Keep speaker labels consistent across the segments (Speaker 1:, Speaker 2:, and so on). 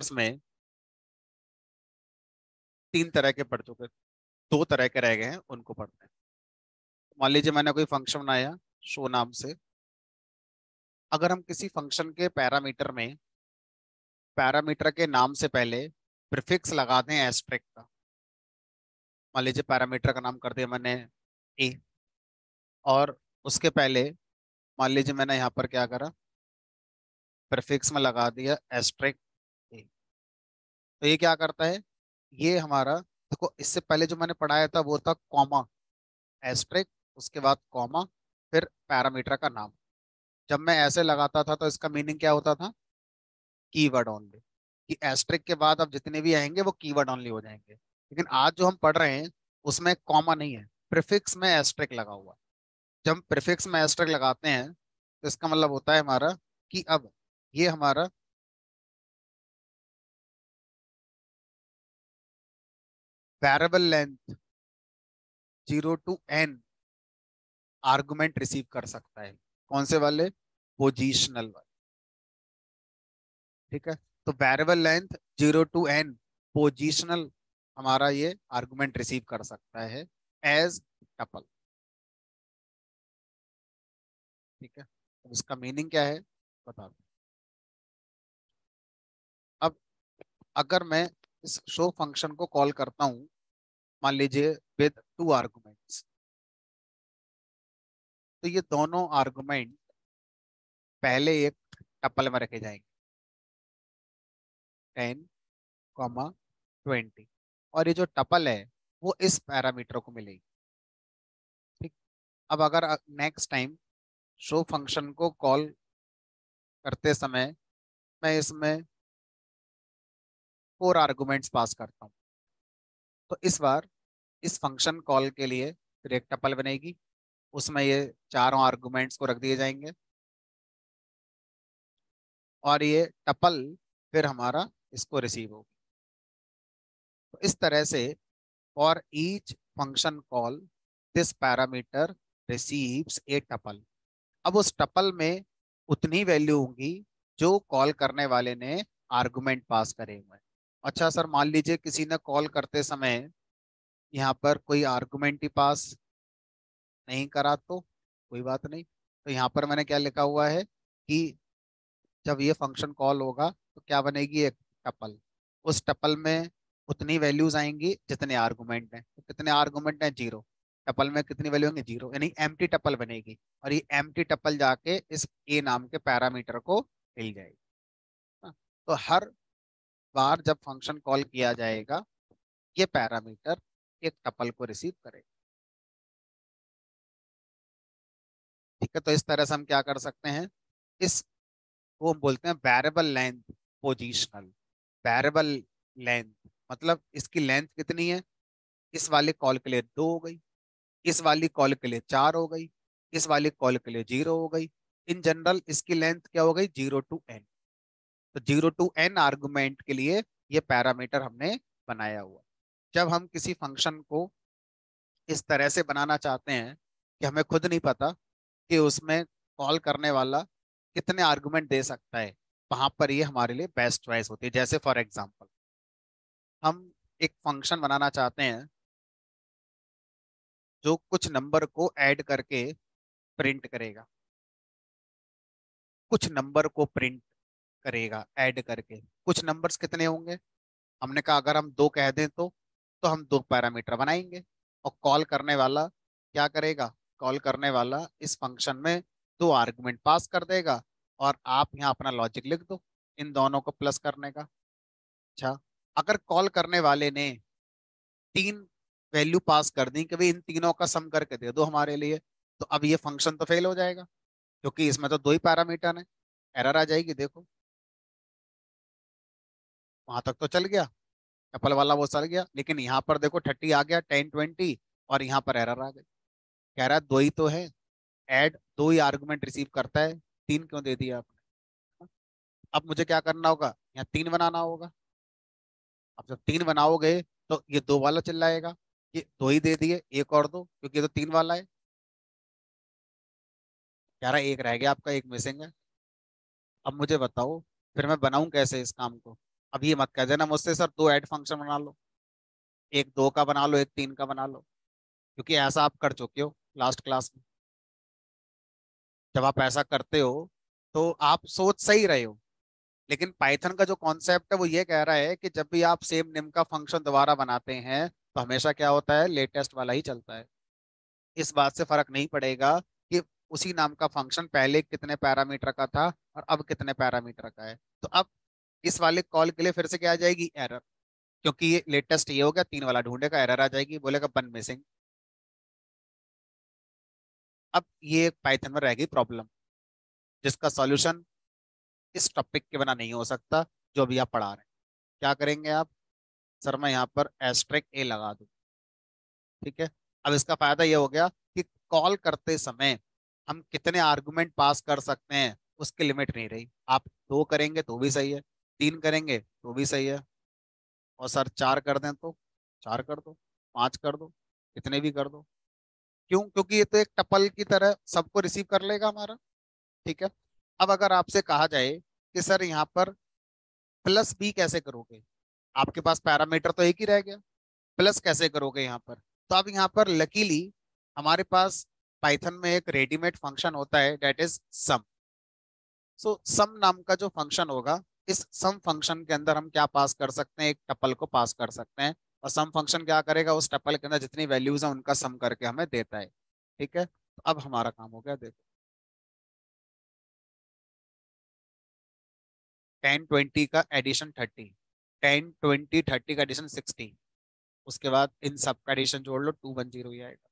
Speaker 1: Methods में तीन तरह के पढ़ चुके, दो तरह के रह गए हैं, उनको पढ़ते हैं। मान लीजिए मैंने कोई फंक्शन बनाया शो नाम से। अगर हम किसी फंक्शन के पैरामीटर के नाम से पहले प्रीफिक्स लगा दें एस्ट्रिक्ट का। मान लीजिए पैरामीटर का नाम कर दिया मैंने ए, और उसके पहले मान लीजिए मैंने यहाँ पर क्या करा, प्रीफिक्स में लगा दिया एस्ट्रिक्ट ए। तो ये क्या करता है, ये हमारा, देखो इससे पहले जो मैंने पढ़ाया था वो था कॉमा, एस्ट्रिक्ट, उसके बाद कॉमा, फिर पैरामीटर का नाम। जब मैं ऐसे लगाता था तो इसका मीनिंग क्या होता था, कीवर्ड ओनली, कि एस्ट्रिक्ट के बाद अब जितने भी आएंगे वो कीवर्ड ओनली हो जाएंगे। लेकिन आज जो हम पढ़ रहे हैं उसमें कॉमा नहीं है, प्रीफिक्स में एस्ट्रिक्ट लगा हुआ है। जब हम प्रीफिक्स में एस्ट्रिक्ट लगाते हैं तो इसका मतलब होता है हमारा कि अब ये हमारा variable length 0 to n argument receive कर सकता है। कौन से वाले, पोजिशनल वाले। ठीक है, तो variable length 0 to n positional हमारा ये आर्गुमेंट रिसीव कर सकता है एज टपल। ठीक है, अब इसका मीनिंग क्या है बता दो। अब अगर मैं इस शो फंक्शन को कॉल करता हूं, मान लीजिए विद 2 आर्गुमेंट्स, तो ये दोनों आर्गुमेंट पहले एक टपल में रखे जाएंगे, 10, 20, और ये जो टपल है वो इस पैरामीटर को मिलेगी। ठीक, अब अगर नेक्स्ट टाइम शो फंक्शन को कॉल करते समय मैं इसमें 4 आर्गुमेंट्स पास करता हूँ, तो इस बार इस फंक्शन कॉल के लिए फिर एक टपल बनेगी, उसमें ये चारों आर्गुमेंट्स को रख दिए जाएंगे, और ये टपल फिर हमारा इसको रिसीव होगी। तो इस तरह से for each function call this parameter receives A tuple. अब उस टपल में उतनी वैल्यू होंगी जो कॉल करने वाले ने आर्गुमेंट पास करे हुए हैं। अच्छा सर, मान लीजिए किसी ने कॉल करते समय यहाँ पर कोई आर्गुमेंट ही पास नहीं करा, तो कोई बात नहीं। तो यहाँ पर मैंने क्या लिखा हुआ है कि जब ये फंक्शन कॉल होगा तो क्या बनेगी, एक टपल। उस टपल में उतनी वैल्यूज आएंगी जितने आर्गुमेंट हैं। तो कितने आर्गुमेंट हैं, 0। टपल में कितनी वैल्यू होंगी, 0, यानी एम्प्टी टपल बनेगी। और ये एम्प्टी टपल जाके इस ए नाम के पैरामीटर को मिल जाएगी। हाँ, तो हर बार जब फंक्शन कॉल किया जाएगा ये पैरामीटर एक टपल को रिसीव करेगा। ठीक है, तो इस तरह से हम क्या कर सकते हैं, इस वो बोलते हैं variable length positional. Variable length मतलब इसकी लेंथ कितनी है, इस वाले कॉल के लिए 2 हो गई, इस वाली कॉल के लिए 4 हो गई, इस वाली कॉल के लिए 0 हो गई। इन जनरल इसकी लेंथ क्या हो गई, 0 to n। तो 0 to n आर्गुमेंट के लिए ये पैरामीटर हमने बनाया हुआ। जब हम किसी फंक्शन को इस तरह से बनाना चाहते हैं कि हमें खुद नहीं पता कि उसमें कॉल करने वाला कितने आर्गुमेंट दे सकता है, वहां पर ये हमारे लिए बेस्ट चॉइस होती है। जैसे फॉर एग्जांपल हम एक फंक्शन बनाना चाहते हैं जो कुछ नंबर को ऐड करके प्रिंट करेगा, कुछ नंबर को प्रिंट करेगा ऐड करके। कुछ नंबर्स कितने होंगे, हमने कहा अगर हम 2 कह दें तो हम 2 पैरामीटर बनाएंगे। और कॉल करने वाला क्या करेगा, कॉल करने वाला इस फंक्शन में 2 आर्गुमेंट पास कर देगा, और आप यहाँ अपना लॉजिक लिख दो इन दोनों को प्लस करने का। अच्छा, अगर कॉल करने वाले ने 3 वैल्यू पास कर दी कि भाई इन तीनों का सम करके दे दो हमारे लिए, तो अब ये फंक्शन तो फेल हो जाएगा, क्योंकि इसमें तो 2 ही पैरामीटर है। एरर आ जाएगी, देखो वहां तक तो चल गया, एप्पल वाला वो चल गया, लेकिन यहाँ पर देखो 30 आ गया, 10, 20, और यहाँ पर एरर आ गई। कह रहा है 2 ही तो है, ऐड 2 ही आर्गुमेंट रिसीव करता है, 3 क्यों दे दिया आपने। अब मुझे क्या करना होगा, यहाँ 3 बनाना होगा। अब जब 3 बनाओगे तो ये 2 वाला चिल्लाएगा, ये 2 ही दे दिए, एक और दो, क्योंकि ये तो 3 वाला है। कह रहा है एक रह गया आपका, एक मिसिंग है। अब मुझे बताओ फिर मैं बनाऊं कैसे इस काम को। अब ये मत कह देना मुझसे सर 2 ऐड फंक्शन बना लो, एक 2 का बना लो, एक 3 का बना लो, क्योंकि ऐसा आप कर चुके हो लास्ट क्लास में। जब आप ऐसा करते हो तो आप सोच सही रहे हो, लेकिन पाइथन का जो कॉन्सेप्ट है वो ये कह रहा है कि जब भी आप सेम नेम का फंक्शन दोबारा बनाते हैं तो हमेशा क्या होता है, लेटेस्ट वाला ही चलता है। इस बात से फर्क नहीं पड़ेगा कि उसी नाम का फंक्शन पहले कितने पैरामीटर का था और अब कितने पैरामीटर का है। तो अब इस वाले कॉल के लिए फिर से क्या आ जाएगी, एरर, क्योंकि ये लेटेस्ट ये हो गया, 3 वाला ढूंढेगा, एरर आ जाएगी, बोलेगा वन मिसिंग। अब ये पाइथन में रहेगी प्रॉब्लम, जिसका सॉल्यूशन इस टॉपिक के बिना नहीं हो सकता जो अभी आप पढ़ा रहे हैं। क्या करेंगे आप, सर मैं यहाँ पर एस्ट्रिक ए लगा दूं, ठीक है। अब इसका फायदा ये हो गया कि कॉल करते समय हम कितने आर्गुमेंट पास कर सकते हैं उसकी लिमिट नहीं रही। आप 2 करेंगे तो भी सही है, 3 करेंगे तो भी सही है, और सर 4 कर दें तो 4 कर दो, 5 कर दो, कितने भी कर दो। क्यों, क्योंकि ये तो एक टपल की तरह सबको रिसीव कर लेगा हमारा, ठीक है। अब अगर आपसे कहा जाए कि सर यहाँ पर प्लस बी कैसे करोगे, आपके पास पैरामीटर तो एक ही रह गया, प्लस कैसे करोगे यहाँ पर। तो अब यहाँ पर लकीली हमारे पास पाइथन में एक रेडीमेड फंक्शन होता है, डेट इज सम। सो सम नाम का जो फंक्शन होगा, इस सम फंक्शन के अंदर हम क्या पास कर सकते हैं, एक टपल को पास कर सकते हैं, और सम फंक्शन क्या करेगा, उस टपल के अंदर जितनी वैल्यूज हैं उनका सम करके हमें देता है, ठीक है। तो अब हमारा काम हो गया, देखो 10 20 का एडिशन 30, 10 20 30 का एडिशन 60, उसके बाद इन सब का एडिशन जोड़ लो, 210 ही आएगा।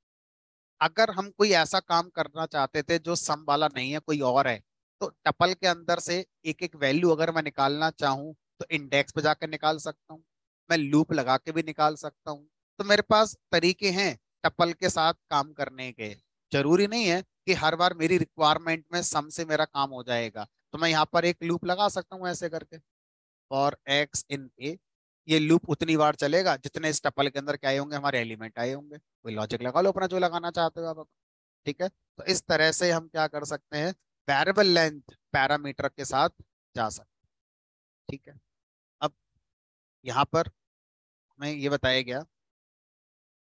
Speaker 1: अगर हम कोई ऐसा काम करना चाहते थे जो सम वाला नहीं है, कोई और है, तो टपल के अंदर से एक एक वैल्यू अगर मैं निकालना चाहूँ तो इंडेक्स पे जाकर निकाल सकता हूँ, मैं लूप लगा के भी निकाल सकता हूँ। तो मेरे पास तरीके हैं टपल के साथ काम करने के। जरूरी नहीं है कि हर बार मेरी रिक्वायरमेंट में सम से मेरा काम हो जाएगा, तो मैं यहाँ पर एक लूप लगा सकता हूँ ऐसे करके, फॉर एक्स इन ए। ये लूप उतनी बार चलेगा जितने इस टपल के अंदर क्या आए होंगे, हमारे एलिमेंट आए होंगे। कोई लॉजिक लगा लो अपना जो लगाना चाहते हो आप, ठीक है। तो इस तरह से हम क्या कर सकते हैं, वेरिएबल लेंथ पैरामीटर के साथ जा सकते हैं, ठीक है। अब यहाँ पर हमें ये बताया गया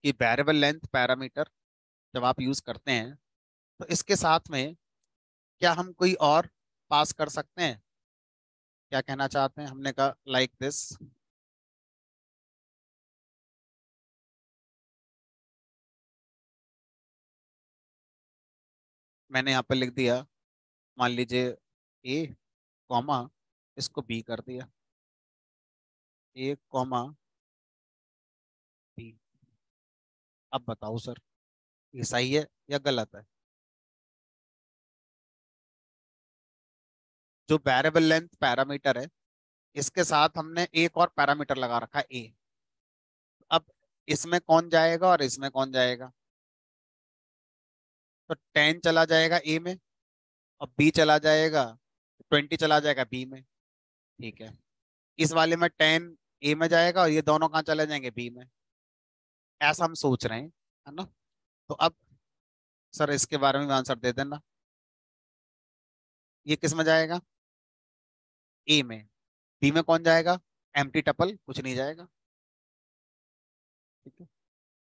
Speaker 1: कि वेरिएबल लेंथ पैरामीटर जब आप यूज करते हैं तो इसके साथ में क्या हम कोई और पास कर सकते हैं, क्या कहना चाहते हैं। हमने कहा लाइक दिस, मैंने यहाँ पर लिख दिया, मान लीजिए ए कॉमा, इसको बी कर दिया, ए कॉमा बी। अब बताओ सर, ये सही है या गलत है। जो वेरिएबल लेंथ पैरामीटर है, इसके साथ हमने एक और पैरामीटर लगा रखा है ए। अब इसमें कौन जाएगा और इसमें कौन जाएगा, तो 10 चला जाएगा ए में, और बी चला जाएगा, 20 चला जाएगा बी में, ठीक है। इस वाले में 10 ए में जाएगा और ये दोनों कहाँ चले जाएंगे, बी में। ऐसा हम सोच रहे हैं, है ना। तो अब सर इसके बारे में आंसर दे देना, ये किस में जाएगा, ए में। बी में कौन जाएगा, एम्प्टी टपल, कुछ नहीं जाएगा, ठीक है।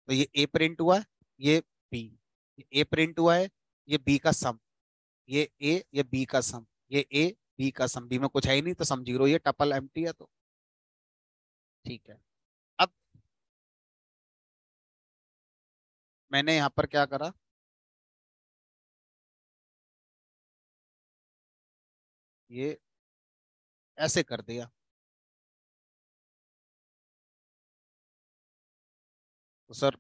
Speaker 1: तो ये ए प्रिंट हुआ है, ये बी, ये ए प्रिंट हुआ है, ये बी का सम, ये ए ये बी का सम, ये ए बी का सम, बी में कुछ है ही नहीं तो सम जीरो, ये टपल एम्प्टी है तो, ठीक है। अब मैंने यहाँ पर क्या करा, ये ऐसे कर दिया। तो सर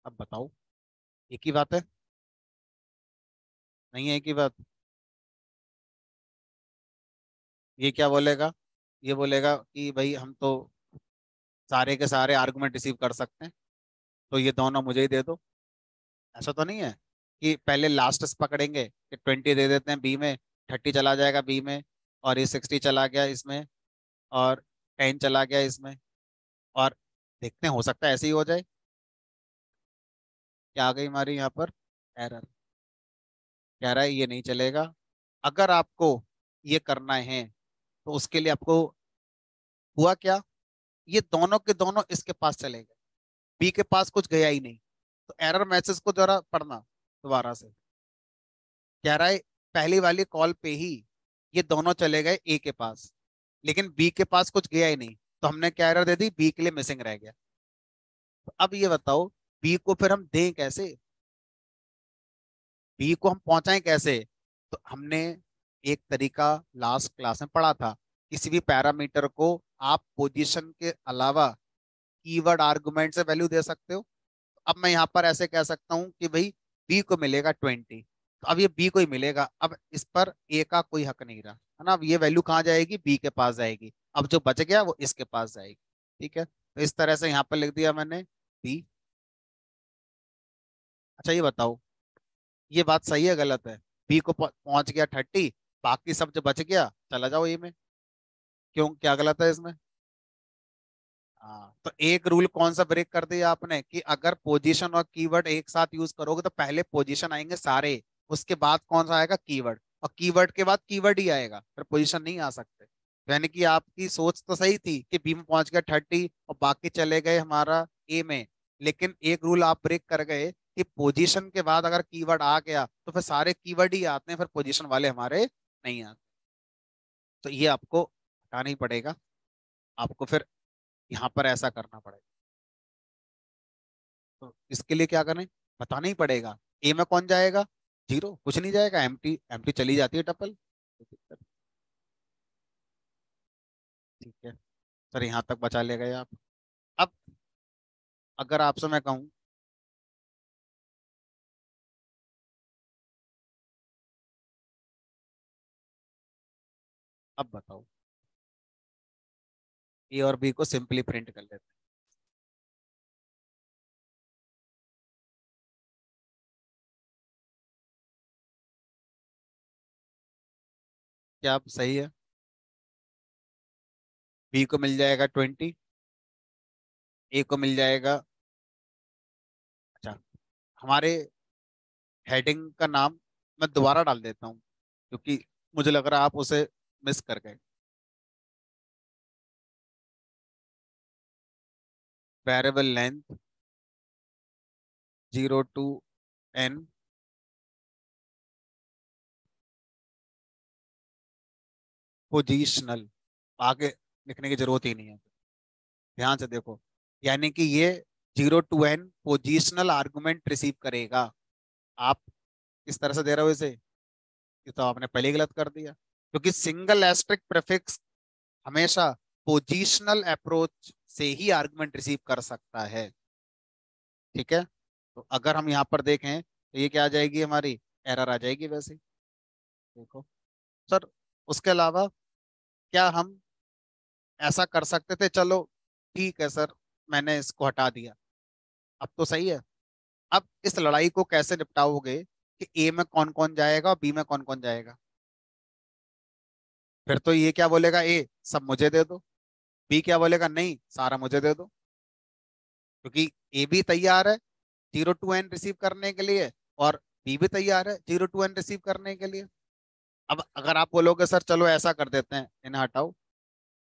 Speaker 1: अब बताओ, एक ही बात है, नहीं है एक ही बात। ये क्या बोलेगा, ये बोलेगा कि भाई हम तो सारे के सारे आर्गुमेंट रिसीव कर सकते हैं, तो ये दोनों मुझे ही दे दो। ऐसा तो नहीं है कि पहले लास्ट पकड़ेंगे कि 20 दे देते हैं बी में, 30 चला जाएगा बी में, और ये 60 चला गया इसमें, और 10 चला गया इसमें, और देखते हैं हो सकता है ऐसे ही हो जाए। क्या आ गई हमारी यहाँ पर, एरर। कह रहा है ये नहीं चलेगा। अगर आपको ये करना है तो उसके लिए आपको हुआ क्या, ये दोनों के दोनों इसके पास चले गए, बी के पास कुछ गया ही नहीं। तो एरर मैसेज को जरा पढ़ना दोबारा से। कह रहा है पहली वाली कॉल पे ही ये दोनों चले गए ए के पास, लेकिन बी के पास कुछ गया ही नहीं, तो हमने क्या एरर दे दी, बी के लिए मिसिंग रह गया। तो अब ये बताओ बी को फिर हम दें कैसे, बी को हम पहुंचाएं कैसे। तो हमने एक तरीका लास्ट क्लास में पढ़ा था, किसी भी पैरामीटर को आप पोजीशन के अलावा कीवर्ड आर्गुमेंट से वैल्यू दे सकते हो। अब मैं यहाँ पर ऐसे कह सकता हूँ कि भाई बी को मिलेगा 20, तो अब ये बी को ही मिलेगा, अब इस पर ए का कोई हक नहीं रहा, है ना। अब ये वैल्यू कहाँ जाएगी, बी के पास जाएगी, अब जो बच गया वो इसके पास जाएगी। ठीक है, तो इस तरह से यहाँ पर लिख दिया मैंने बी। अच्छा ये बताओ, ये बात सही है गलत है, बी को पहुंच गया 30, बाकी सब जो बच गया चला जाओ ए में, क्यों, क्या गलत है इसमें। हाँ, तो एक रूल कौन सा ब्रेक कर दिया आपने, कि अगर पोजीशन और कीवर्ड एक साथ यूज करोगे तो पहले पोजीशन आएंगे सारे, उसके बाद कौन सा आएगा, कीवर्ड, और कीवर्ड के बाद कीवर्ड ही आएगा, फिर पोजीशन नहीं आ सकते। तो यानी कि आपकी सोच तो सही थी कि बी में पहुंच गया 30 और बाकी चले गए हमारा ए में, लेकिन एक रूल आप ब्रेक कर गए कि पोजीशन के बाद अगर कीवर्ड आ गया तो फिर सारे कीवर्ड ही आते हैं, फिर पोजीशन वाले हमारे नहीं आते। तो ये आपको हटाना ही पड़ेगा, आपको फिर यहाँ पर ऐसा करना पड़ेगा। तो इसके लिए क्या करें, बताना ही पड़ेगा। ए में कौन जाएगा, जीरो, कुछ नहीं जाएगा, एम्प्टी एम्प्टी चली जाती है टपल। ठीक है सर, यहाँ तक बचा ले गए आप। अब अगर आपसे मैं कहूँ, अब बताओ, ए और बी को सिंपली प्रिंट कर लेते हैं, क्या आप सही है, बी को मिल जाएगा 20, ए को मिल जाएगा। अच्छा, हमारे हेडिंग का नाम मैं दोबारा डाल देता हूँ, क्योंकि मुझे लग रहा है आप उसे मिस कर गए। Variable length 0 to n positional, आगे लिखने की जरूरत ही नहीं है, ध्यान से देखो। यानी कि ये 0 to n positional argument receive करेगा। आप इस तरह से दे रहे हो इसे, ये तो आपने पहले ही गलत कर दिया, क्योंकि सिंगल एस्ट्रिक प्रीफिक्स हमेशा पोजिशनल अप्रोच से ही आर्गुमेंट रिसीव कर सकता है। ठीक है, तो अगर हम यहाँ पर देखें तो ये क्या आ जाएगी, हमारी एरर आ जाएगी वैसे ही। देखो सर, उसके अलावा क्या हम ऐसा कर सकते थे, चलो ठीक है सर, मैंने इसको हटा दिया, अब तो सही है। अब इस लड़ाई को कैसे निपटाओगे कि ए में कौन कौन जाएगा और बी में कौन कौन जाएगा। फिर तो ये क्या बोलेगा, ए सब मुझे दे दो, बी क्या बोलेगा, नहीं सारा मुझे दे दो, क्योंकि ए भी तैयार है 0 to n रिसीव करने के लिए, और बी भी तैयार है 0 to n रिसीव करने के लिए। अब अगर आप बोलोगे सर चलो ऐसा कर देते हैं, इन्हें हटाओ,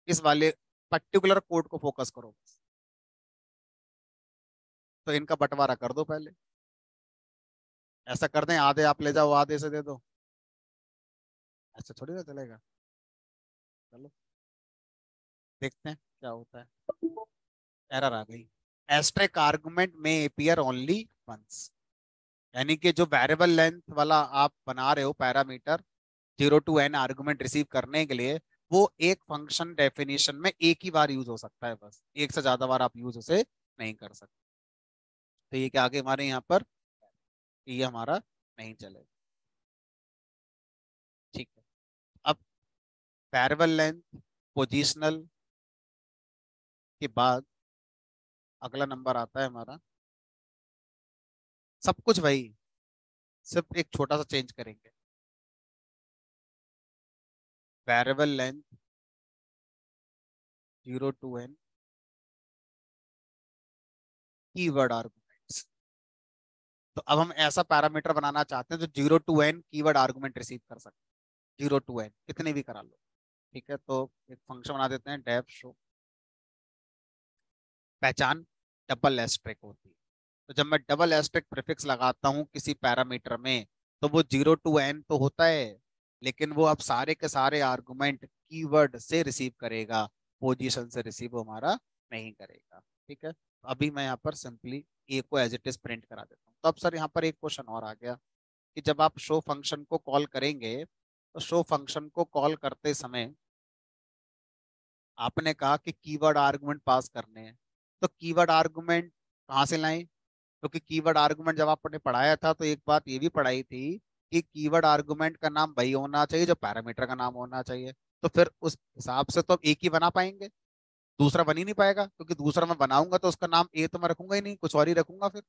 Speaker 1: इस वाले पर्टिकुलर कोड को फोकस करो, तो इनका बंटवारा कर दो पहले, ऐसा कर दें आधे आप ले जाओ आधे से दे दो, ऐसा थोड़ी ना चलेगा। चलो देखते हैं क्या होता है। एरर आ गई, एस्ट्रिक आर्गुमेंट में अपीयर ओनली वंस, यानी कि जो वेरिएबल लेंथ वाला आप बना रहे हो parameter 0 to n argument receive करने के लिए, वो एक फंक्शन डेफिनेशन में एक ही बार यूज हो सकता है, बस एक से ज्यादा बार आप यूज उसे नहीं कर सकते। तो ये क्या आगे हमारे यहाँ पर, ये हमारा नहीं चलेगा। ठीक है, अब वेरिएबल लेंथ पोजिशनल के बाद अगला नंबर आता है हमारा, सब कुछ वही, सिर्फ एक छोटा सा चेंज करेंगे, variable length 0 to n keyword arguments. तो अब हम ऐसा पैरामीटर बनाना चाहते हैं जो 0 to n keyword argument receive कर सकते हैं, 0 to n कितने भी करा लो। ठीक है, तो एक फंक्शन बना देते हैं डेफ शो, पहचान डबल एस्ट्रिक होती है। तो जब मैं डबल एस्ट्रिक प्रीफिक्स लगाता हूँ किसी पैरामीटर में, तो वो 0 to n तो होता है, लेकिन वो अब सारे के सारे आर्गुमेंट कीवर्ड से रिसीव करेगा, पोजीशन से रिसीव हमारा नहीं करेगा। ठीक है, तो अभी मैं यहाँ पर सिंपली ए को एज इट इज प्रिंट करा देता हूँ। तो अब सर यहाँ पर एक क्वेश्चन और आ गया कि जब आप शो फंक्शन को कॉल करेंगे, तो शो फंक्शन को कॉल करते समय आपने कहा कि कीवर्ड आर्गुमेंट पास करने हैं। तो कीवर्ड आर्गुमेंट कहाँ से लाएं? क्योंकि कीवर्ड आर्गुमेंट जब आपने पढ़ाया था तो एक बात ये भी पढ़ाई थी कि कीवर्ड आर्गुमेंट का नाम वही होना चाहिए जो पैरामीटर का नाम होना चाहिए। तो फिर उस हिसाब से तो एक ही बना पाएंगे, दूसरा बन ही नहीं पाएगा, क्योंकि दूसरा मैं बनाऊंगा तो उसका नाम ए तो मैं रखूंगा ही नहीं, कुछ और ही रखूंगा फिर।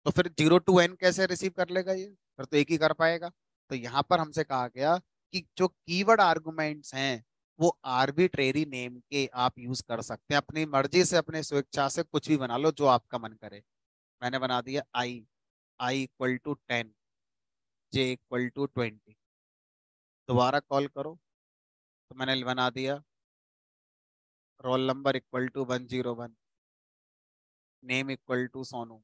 Speaker 1: तो फिर 0 to n कैसे रिसीव कर लेगा ये? फिर तो एक ही कर पाएगा। तो यहाँ पर हमसे कहा गया कि जो कीवर्ड आर्गुमेंट्स हैं वो आर्बिट्रेरी नेम के आप यूज कर सकते हैं, अपनी मर्जी से अपने स्वेच्छा से कुछ भी बना लो जो आपका मन करे। मैंने बना दिया I = 10, J = 20। दोबारा कॉल करो तो मैंने बना दिया roll number =101, name =Sonu,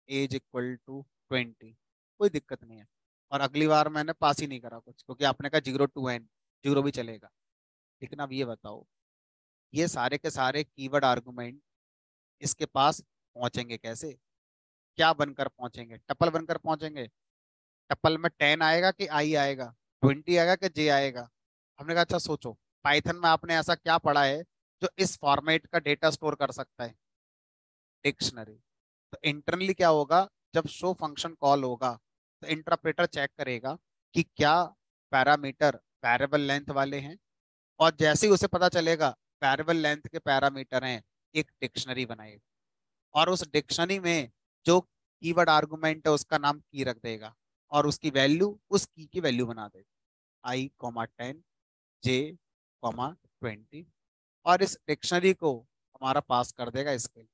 Speaker 1: age =20। कोई दिक्कत नहीं है। और अगली बार मैंने पास ही नहीं करा कुछ, क्योंकि आपने कहा 0 to n, जीरो भी चलेगा। लेकिन अब ये बताओ, ये सारे के सारे कीवर्ड आर्गुमेंट इसके पास पहुंचेंगे कैसे? क्या बनकर पहुंचेंगे? टपल बनकर पहुंचेंगे। टपल में 10 आएगा कि आई आएगा, 20 आएगा कि जे आएगा? हमने कहा अच्छा सोचो, पाइथन में आपने ऐसा क्या पढ़ा है जो इस फॉर्मेट का डेटा स्टोर कर सकता है? डिक्शनरी। तो इंटरनली क्या होगा, जब शो फंक्शन कॉल होगा तो इंटरप्रेटर चेक करेगा कि क्या पैरामीटर वेरिएबल लेंथ वाले हैं, और जैसे ही उसे पता चलेगा वेरिएबल लेंथ के पैरामीटर हैं, एक डिक्शनरी बनाएगा, और उस डिक्शनरी में जो कीवर्ड आर्गुमेंट है उसका नाम की रख देगा, और उसकी वैल्यू उस की वैल्यू बना देगा, I, 10, J, 20, और इस डिक्शनरी को हमारा पास कर देगा इसके लिए।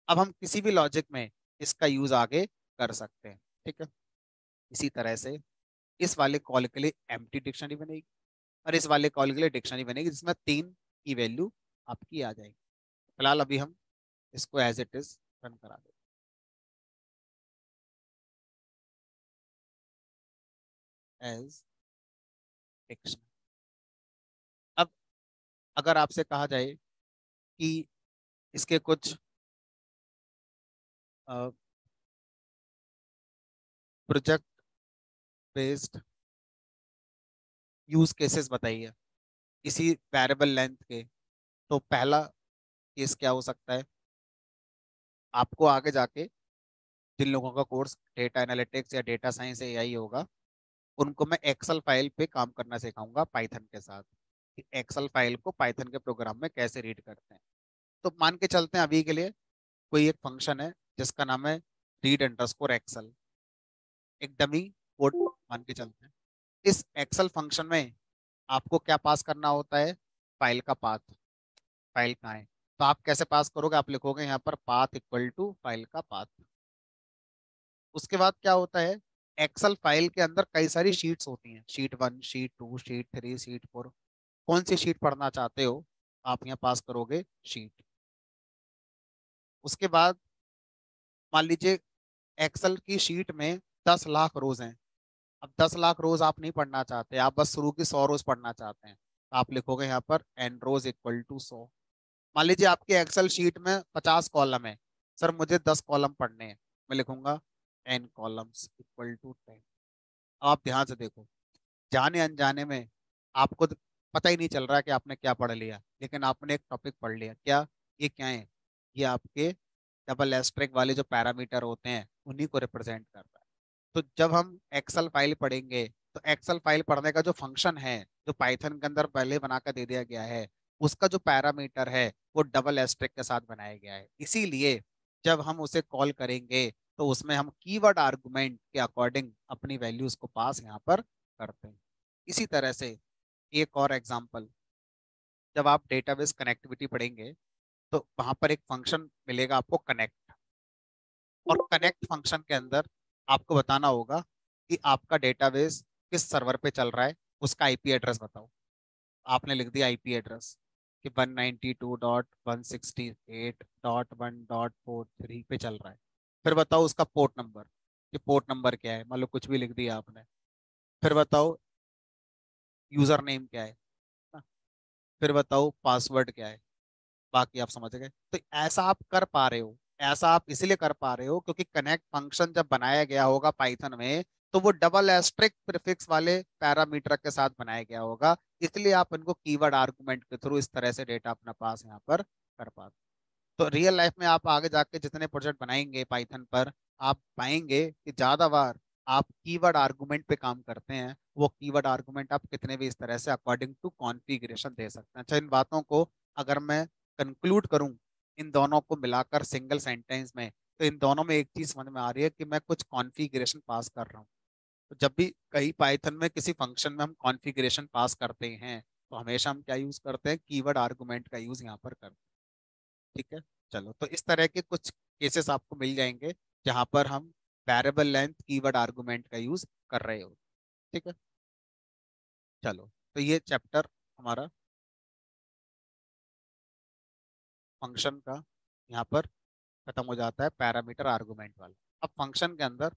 Speaker 1: अब हम किसी भी लॉजिक में इसका यूज आगे कर सकते हैं। ठीक है, इसी तरह से इस वाले कॉल के लिए एम्प्टी डिक्शनरी बनेगी, और इस वाले कॉल के लिए डिक्शनरी बनेगी जिसमें 3 की वैल्यू आपकी आ जाएगी। फिलहाल अभी हम इसको एज इट इज रन करा देते हैं एज डिक्शनरी। अब अगर आपसे कहा जाए कि इसके कुछ प्रोजेक्ट बेस्ड यूज केसेस बताइए इसी वेरिएबल लेंथ के, तो पहला केस क्या हो सकता है? आपको आगे जाके जिन लोगों का कोर्स डेटा एनालिटिक्स या डेटा साइंस एआई होगा, उनको मैं एक्सेल फाइल पे काम करना सिखाऊंगा पाइथन के साथ, कि एक्सेल फाइल को पाइथन के प्रोग्राम में कैसे रीड करते हैं। तो मान के चलते हैं अभी के लिए कोई एक फंक्शन है जिसका नाम है read_excel, एक डमी कोड मान के चलते हैं। इस एक्सेल फंक्शन में आपको क्या पास करना होता है? फाइल का पाथ। फाइल कहाँ है? तो आप कैसे पास करोगे? आप लिखोगे यहाँ पर path = फाइल का पाथ। उसके बाद क्या होता है, एक्सेल फाइल के अंदर कई सारी शीट्स होती हैं, शीट 1, शीट 2, शीट 3, शीट 4। कौन सी शीट पढ़ना चाहते हो, आप यहाँ पास करोगे शीट। उसके बाद मान लीजिए एक्सेल की शीट में 10 लाख रोज हैं। अब 10 लाख रोज आप नहीं पढ़ना चाहते, आप बस शुरू की 100 रोज पढ़ना चाहते हैं, तो आप लिखोगे यहाँ पर n rows = 100। मान लीजिए आपके एक्सेल शीट में 50 कॉलम है, सर मुझे 10 कॉलम पढ़ने हैं, मैं लिखूंगा n columns = 10। आप ध्यान से देखो, जाने अनजाने में आपको तो पता ही नहीं चल रहा कि आपने क्या पढ़ लिया, लेकिन आपने एक टॉपिक पढ़ लिया। क्या? ये क्या है? ये आपके डबल एस्ट्रिक वाले जो पैरामीटर होते हैं उन्हीं को रिप्रेजेंट कर रहा है। तो जब हम एक्सेल फाइल पढ़ेंगे, तो एक्सेल फाइल पढ़ने का जो फंक्शन है, जो पाइथन के अंदर पहले बना कर दे दिया गया है, उसका जो पैरामीटर है वो डबल एस्ट्रिक के साथ बनाया गया है। इसीलिए जब हम उसे कॉल करेंगे तो उसमें हम कीवर्ड आर्गुमेंट के अकॉर्डिंग अपनी वैल्यूज को पास यहाँ पर करते हैं। इसी तरह से एक और एग्जांपल, जब आप डेटाबेस कनेक्टिविटी पढ़ेंगे तो वहां पर एक फंक्शन मिलेगा आपको कनेक्ट, और कनेक्ट फंक्शन के अंदर आपको बताना होगा कि आपका डेटाबेस किस सर्वर पे चल रहा है, उसका आईपी एड्रेस बताओ। आपने लिख दिया आईपी एड्रेस, कि 192.168.1.43 पे चल रहा है। फिर बताओ उसका पोर्ट नंबर, कि पोर्ट नंबर क्या है, मान लो कुछ भी लिख दिया आपने। फिर बताओ यूजर नेम क्या है ना? फिर बताओ पासवर्ड क्या है। बाकी आप समझ गए। तो ऐसा आप कर पा रहे हो, ऐसा आप इसलिए कर पा रहे हो क्योंकि कनेक्ट फंक्शन जब बनाया गया होगा पाइथन में, तो वो डबल एस्ट्रिक प्रीफिक्स वाले पैरामीटर के साथ बनाया गया होगा। इसलिए आप इनको कीवर्ड आर्गुमेंट के थ्रू इस तरह से डेटा अपने पास यहाँ पर कर पाते। तो रियल लाइफ में आप आगे जाके जितने प्रोजेक्ट बनाएंगे पाइथन पर, आप पाएंगे कि ज्यादा बार आप कीवर्ड आर्गुमेंट पे काम करते हैं। वो कीवर्ड आर्गुमेंट आप कितने भी इस तरह से अकॉर्डिंग टू कॉन्फ़िगरेशन दे सकते हैं। अच्छा, इन बातों को अगर मैं कंक्लूड करूं, इन दोनों को मिलाकर सिंगल सेंटेंस में, तो इन दोनों में एक चीज समझ में आ रही है कि मैं कुछ कॉन्फ़िगरेशन पास कर रहा हूँ। तो जब भी कहीं पाइथन में किसी फंक्शन में हम कॉन्फ़िगरेशन पास करते हैं, तो हमेशा हम क्या यूज करते हैं, कीवर्ड आर्गुमेंट का यूज यहाँ पर करते हैं। ठीक है। चलो, तो इस तरह के कुछ केसेस आपको मिल जाएंगे जहां पर हम वेरिएबल लेंथ कीवर्ड आर्गुमेंट का यूज कर रहे हो। ठीक है। चलो, तो ये चैप्टर हमारा फंक्शन का यहाँ पर खत्म हो जाता है, पैरामीटर आर्गुमेंट वाला। अब फंक्शन के अंदर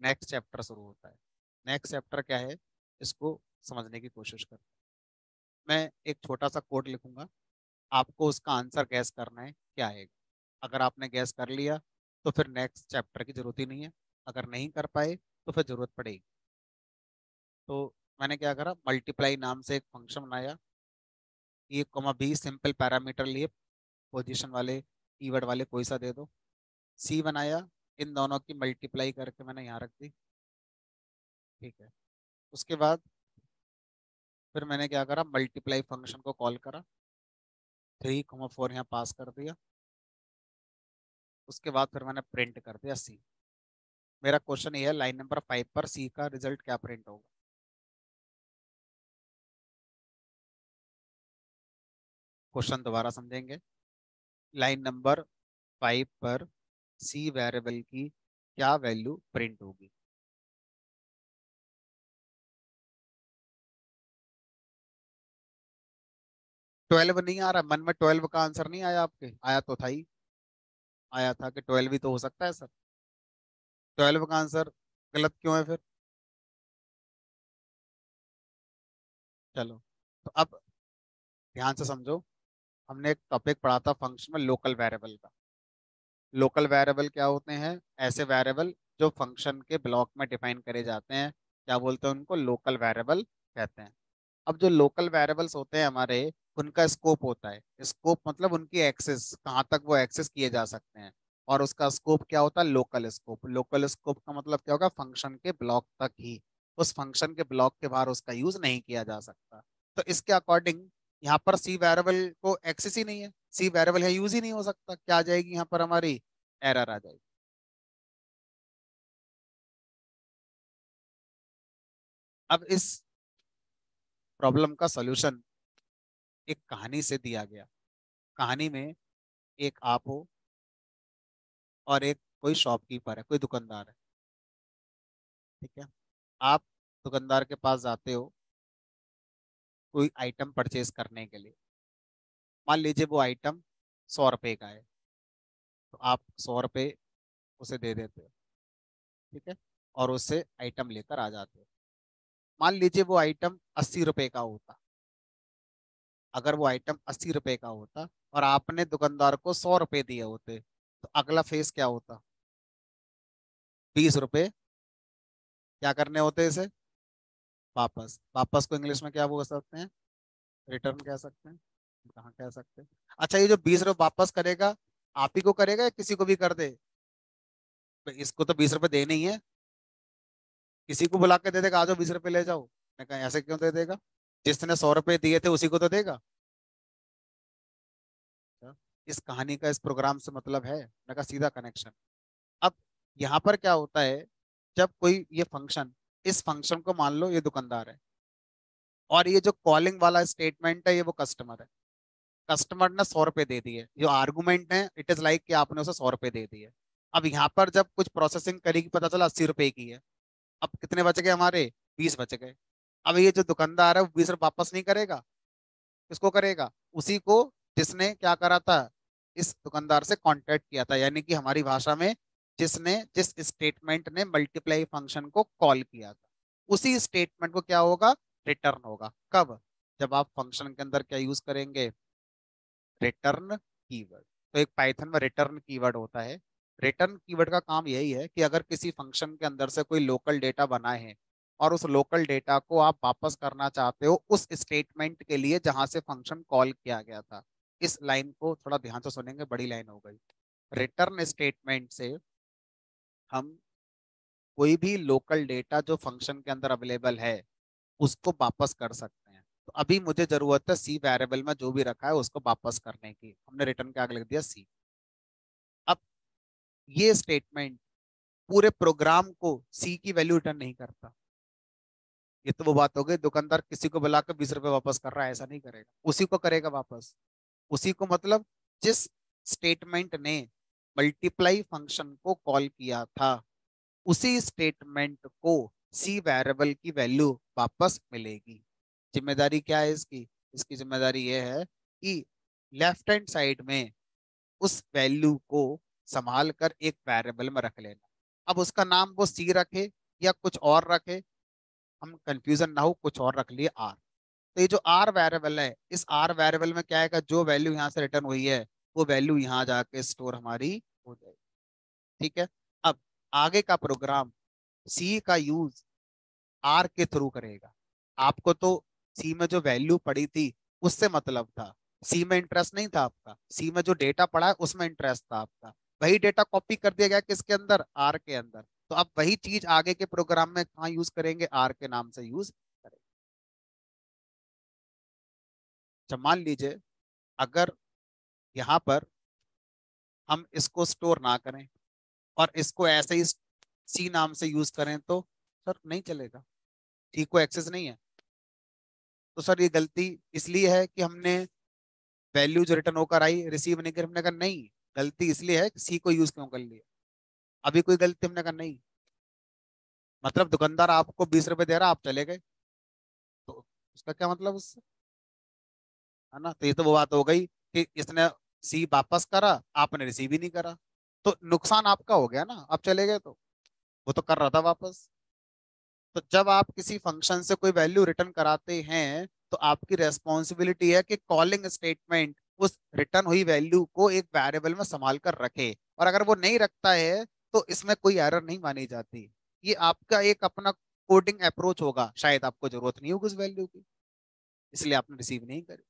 Speaker 1: नेक्स्ट चैप्टर शुरू होता है। नेक्स्ट चैप्टर क्या है, इसको समझने की कोशिश कर। मैं एक छोटा सा कोड लिखूंगा, आपको उसका आंसर गैस करना है क्या आएगा। अगर आपने गैस कर लिया तो फिर नेक्स्ट चैप्टर की जरूरत ही नहीं है। अगर नहीं कर पाए तो फिर जरूरत पड़ेगी। तो मैंने क्या करा, मल्टीप्लाई नाम से एक फंक्शन बनाया। ए कॉमा बी सिंपल पैरामीटर लिए, पोजीशन वाले कीवर्ड वाले कोई सा दे दो। सी बनाया, इन दोनों की मल्टीप्लाई करके मैंने यहाँ रख दी। ठीक है। उसके बाद फिर मैंने क्या करा, मल्टीप्लाई फंक्शन को कॉल करा, 3,4 यहाँ पास कर दिया। उसके बाद फिर मैंने प्रिंट कर दिया सी। मेरा क्वेश्चन ये है, लाइन नंबर 5 पर सी का रिजल्ट क्या प्रिंट होगा। क्वेश्चन दोबारा समझेंगे। लाइन नंबर 5 पर सी वेरिएबल की क्या वैल्यू प्रिंट होगी। 12 नहीं आ रहा मन में, 12 का आंसर नहीं आया आपके, आया तो था ही, आया था कि 12 ही तो हो सकता है सर। 12 का आंसर गलत क्यों है फिर। चलो, तो अब ध्यान से समझो। हमने एक टॉपिक पढ़ा था फंक्शन में, लोकल वेरिएबल का। लोकल वेरिएबल क्या होते हैं, ऐसे वेरिएबल जो फंक्शन के ब्लॉक में डिफाइन करे जाते हैं, क्या बोलते हैं उनको, लोकल वेरिएबल कहते हैं। अब जो लोकल वेरिएबल्स होते हैं हमारे, उनका स्कोप होता है। स्कोप मतलब उनकी एक्सेस, कहाँ तक वो एक्सेस किए जा सकते हैं। और उसका स्कोप क्या होता है, लोकल स्कोप। लोकल स्कोप का मतलब क्या होगा, फंक्शन के ब्लॉक तक ही, उस फंक्शन के ब्लॉक के बाहर उसका यूज नहीं किया जा सकता। तो इसके अकॉर्डिंग यहाँ पर सी वेरिएबल को एक्सेस ही नहीं है, सी वेरिएबल है यूज ही नहीं हो सकता। क्या आ जाएगी यहाँ पर हमारी, एरर आ जाएगी। अब इस प्रॉब्लम का सॉल्यूशन एक कहानी से दिया गया। कहानी में एक आप हो और एक कोई शॉपकीपर है, कोई दुकानदार है। ठीक है। आप दुकानदार के पास जाते हो कोई आइटम परचेज करने के लिए। मान लीजिए वो आइटम 100 रुपए का है, तो आप 100 रुपए उसे दे देते हो। ठीक है। और उससे आइटम लेकर आ जाते हो। मान लीजिए वो आइटम 80 रुपए का होता। अगर वो आइटम 80 रुपए का होता और आपने दुकानदार को 100 रुपए दिए होते, तो अगला फेस क्या होता, 20 रुपए क्या करने होते इसे, वापस। वापस को इंग्लिश में क्या बोल सकते हैं, रिटर्न कह सकते हैं। कहाँ कह सकते हैं। अच्छा, ये जो 20 रुपये वापस करेगा, आप ही को करेगा या किसी को भी कर दे। तो इसको तो 20 रुपये देने ही है, किसी को बुला के दे देगा, आ जाओ 20 रुपये ले जाओ। मैं कहा ऐसे क्यों दे देगा, जिसने 100 रुपये दिए थे उसी को तो देगा। अच्छा, इस कहानी का इस प्रोग्राम से मतलब है, मैं कहा सीधा कनेक्शन। अब यहाँ पर क्या होता है, जब कोई ये फंक्शन, इस फंक्शन को मान लो ये दुकानदार है, और ये जो कॉलिंग वाला स्टेटमेंट है ये वो कस्टमर है। कस्टमर ने 100 रुपए दे दिए, जो आर्गुमेंट है इट इज लाइक कि आपने उसे 100 रुपए दे दिए। अब यहाँ पर जब कुछ प्रोसेसिंग करेगी, पता चला 80 रुपए की है। अब कितने बच गए हमारे, 20 बच गए। अब ये जो दुकानदार है वो 20 रुपये वापस नहीं करेगा, किसको करेगा, उसी को जिसने क्या करा था, इस दुकानदार से कांटेक्ट किया था, यानी कि हमारी भाषा में जिसने जिस स्टेटमेंट ने मल्टीप्लाई फंक्शन को कॉल किया था, उसी स्टेटमेंट को क्या होगा, रिटर्न होगा। कब? जब आप फंक्शन के अंदर क्या यूज करेंगे, रिटर्न कीवर्ड। तो एक पाइथन में रिटर्न कीवर्ड होता है। रिटर्न कीवर्ड का काम यही है कि अगर किसी फंक्शन के अंदर से कोई लोकल डेटा बनाए हैं और उस लोकल डेटा को आप वापस करना चाहते हो उस स्टेटमेंट के लिए जहां से फंक्शन कॉल किया गया था। इस लाइन को थोड़ा ध्यान से सुनेंगे, बड़ी लाइन हो गई। रिटर्न स्टेटमेंट से हम कोई भी लोकल डेटा जो फंक्शन के अंदर अवेलेबल है उसको वापस कर सकते हैं। तो अभी मुझे जरूरत है सी वेरिएबल में जो भी रखा है उसको वापस करने की, हमने रिटर्न के आगे लिख दिया सी। अब ये स्टेटमेंट पूरे प्रोग्राम को सी की वैल्यू रिटर्न नहीं करता। ये तो वो बात हो गई, दुकानदार किसी को बुलाकर 20 रुपए वापस कर रहा है, ऐसा नहीं करेगा, उसी को करेगा वापस। उसी को मतलब जिस स्टेटमेंट ने मल्टीप्लाई फंक्शन को कॉल किया था उसी स्टेटमेंट को सी वेरिएबल की वैल्यू वापस मिलेगी। जिम्मेदारी क्या है इसकी? इसकी जिम्मेदारी ये है कि लेफ्ट हैंड साइड में उस वैल्यू को संभाल कर एक वेरिएबल में रख लेना। अब उसका नाम वो सी रखे या कुछ और रखे, हम कंफ्यूजन ना हो, कुछ और रख लिए आर। तो ये जो आर वेरिएबल है, इस आर वेरिएबल में क्या है, जो वैल्यू यहाँ से रिटर्न हुई है वो वैल्यू यहाँ जाके स्टोर हमारी हो जाएगी। ठीक है। अब आगे का प्रोग्राम सी का यूज आर के थ्रू करेगा। आपको तो सी में जो वैल्यू पड़ी थी उससे मतलब था, सी में इंटरेस्ट नहीं था आपका, सी में जो डेटा पड़ा है उसमें इंटरेस्ट था आपका। वही डेटा कॉपी कर दिया गया किसके अंदर, आर के अंदर। तो अब वही चीज आगे के प्रोग्राम में कहाँ यूज करेंगे, आर के नाम से यूज करेंगे। अच्छा मान लीजिए अगर यहाँ पर हम इसको स्टोर ना करें और इसको ऐसे ही सी नाम से यूज करें तो सर नहीं चलेगा, सी को एक्सेस नहीं है। तो सर ये गलती इसलिए है कि हमने वैल्यू जो रिटर्न होकर आई रिसीव नहीं करी, हमने कहा नहीं, गलती इसलिए है कि सी को यूज क्यों कर लिया। अभी कोई गलती, हमने कहा नहीं। मतलब दुकानदार आपको 20 रुपए दे रहा, आप चले गए, तो उसका क्या मतलब उससे, है ना। तो ये तो वो बात हो गई कि इसने सी वापस करा, आपने रिसीव ही नहीं करा, तो नुकसान आपका हो गया ना, आप चले गए तो। वो तो कर रहा था वापस। तो जब आप किसी फंक्शन से कोई वैल्यू रिटर्न कराते हैं तो आपकी रेस्पॉन्सिबिलिटी है कि कॉलिंग स्टेटमेंट उस रिटर्न हुई वैल्यू को एक वेरिएबल में संभाल कर रखे, और अगर वो नहीं रखता है तो इसमें कोई एरर नहीं मानी जाती। ये आपका एक अपना कोडिंग अप्रोच होगा, शायद आपको जरूरत नहीं होगी उस वैल्यू की, इसलिए आपने रिसीव नहीं करी।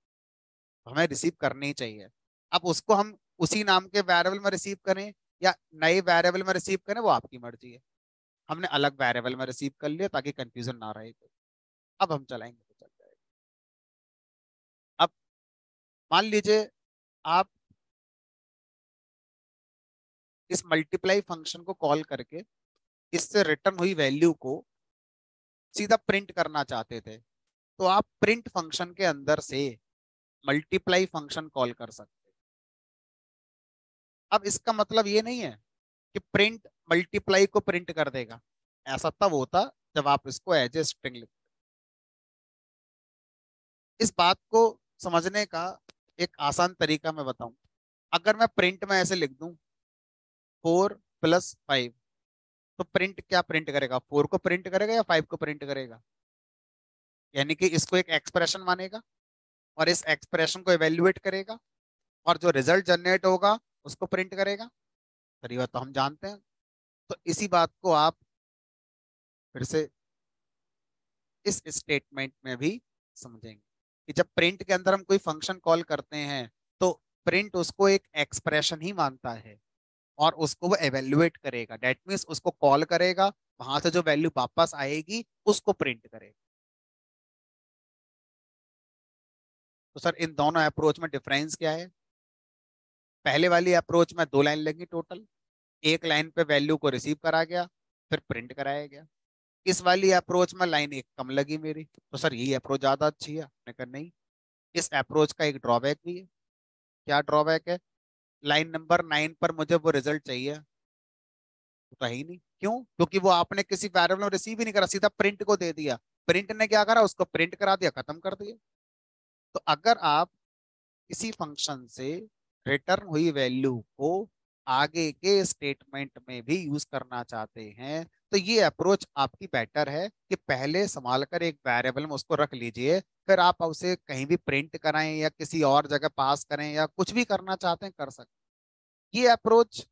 Speaker 1: तो हमें रिसीव करनी ही चाहिए। अब उसको हम उसी नाम के वेरिएबल में रिसीव करें या नए वेरिएबल में रिसीव करें वो आपकी मर्जी है। हमने अलग वेरिएबल में रिसीव कर लिया ताकि कंफ्यूजन ना रहे। अब हम चलाएंगे तो चल जाएगा। अब मान लीजिए आप इस मल्टीप्लाई फंक्शन को कॉल करके इससे रिटर्न हुई वैल्यू को सीधा प्रिंट करना चाहते थे, तो आप प्रिंट फंक्शन के अंदर से मल्टीप्लाई फंक्शन कॉल कर सकते। अब इसका मतलब ये नहीं है कि प्रिंट मल्टीप्लाई को प्रिंट कर देगा, ऐसा तब होता जब आप इसको एज ए स्ट्रिंग लिखते। इस बात को समझने का एक आसान तरीका मैं बताऊं। अगर मैं प्रिंट में ऐसे लिख दूं 4 + 5, तो प्रिंट क्या प्रिंट करेगा, 4 को प्रिंट करेगा या 5 को प्रिंट करेगा? यानी कि इसको एक एक्सप्रेशन मानेगा और इस एक्सप्रेशन को इवेल्युएट करेगा और जो रिजल्ट जनरेट होगा उसको प्रिंट करेगा। तो ये बात तो हम जानते हैं। तो इसी बात को आप फिर से इस स्टेटमेंट में भी समझेंगे कि जब प्रिंट के अंदर हम कोई फंक्शन कॉल करते हैं तो प्रिंट उसको एक एक्सप्रेशन ही मानता है और उसको वो एवेल्युएट करेगा। दैट मीन्स उसको कॉल करेगा, वहां से जो वैल्यू वापस आएगी उसको प्रिंट करेगा। तो सर इन दोनों अप्रोच में डिफरेंस क्या है? पहले वाली अप्रोच में 2 लाइन लगी टोटल, एक लाइन पे वैल्यू को रिसीव करा गया फिर प्रिंट कराया गया। इस वाली अप्रोच में लाइन एक कम लगी मेरी, तो सर यही अप्रोच ज्यादा अच्छी है। मैंने कहा नहीं, इस अप्रोच का एक ड्रॉबैक भी है। क्या ड्रॉबैक है? लाइन नंबर 9 पर मुझे वो रिजल्ट चाहिए, तो है ही नहीं। क्यों? क्योंकि वो आपने किसी वेरिएबल में रिसीव ही नहीं करा, सीधा प्रिंट को दे दिया। प्रिंट ने क्या करा, उसको प्रिंट करा दिया, खत्म कर दिया। तो अगर आप किसी फंक्शन से रिटर्न हुई वैल्यू को आगे के स्टेटमेंट में भी यूज करना चाहते हैं, तो ये अप्रोच आपकी बेटर है कि पहले संभाल कर एक वेरिएबल में उसको रख लीजिए, फिर आप उसे कहीं भी प्रिंट कराएं या किसी और जगह पास करें या कुछ भी करना चाहते हैं कर सकते हैं। ये अप्रोच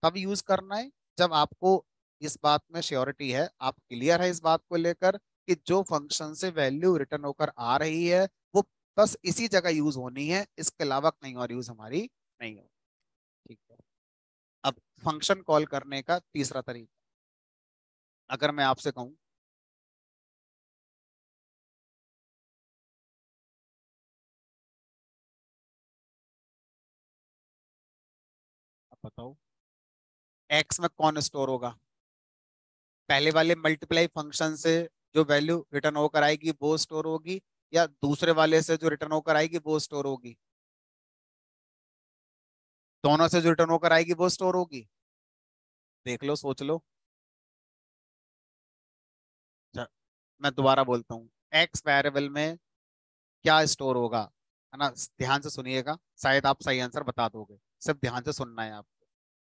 Speaker 1: तब यूज करना है जब आपको इस बात में श्योरिटी है, आप क्लियर है इस बात को लेकर कि जो फंक्शन से वैल्यू रिटर्न होकर आ रही है वो बस इसी जगह यूज होनी है, इसके अलावा कहीं और यूज हमारी नहीं हो। ठीक है। अब फंक्शन कॉल करने का तीसरा तरीका, अगर मैं आपसे कहूं आप बताओ एक्स में कौन स्टोर होगा, पहले वाले मल्टीप्लाई फंक्शन से जो वैल्यू रिटर्न होकर आएगी वो स्टोर होगी, या दूसरे वाले से जो रिटर्न होकर आएगी वो स्टोर होगी? दोनों से जो रिटर्न होकर आएगी वो स्टोर होगी। देख लो, सोच लो। अच्छा, मैं दोबारा बोलता हूँ, एक्स वेरिएबल में क्या स्टोर होगा, है ना? ध्यान से सुनिएगा, शायद आप सही आंसर बता दोगे, सिर्फ ध्यान से सुनना है आपको।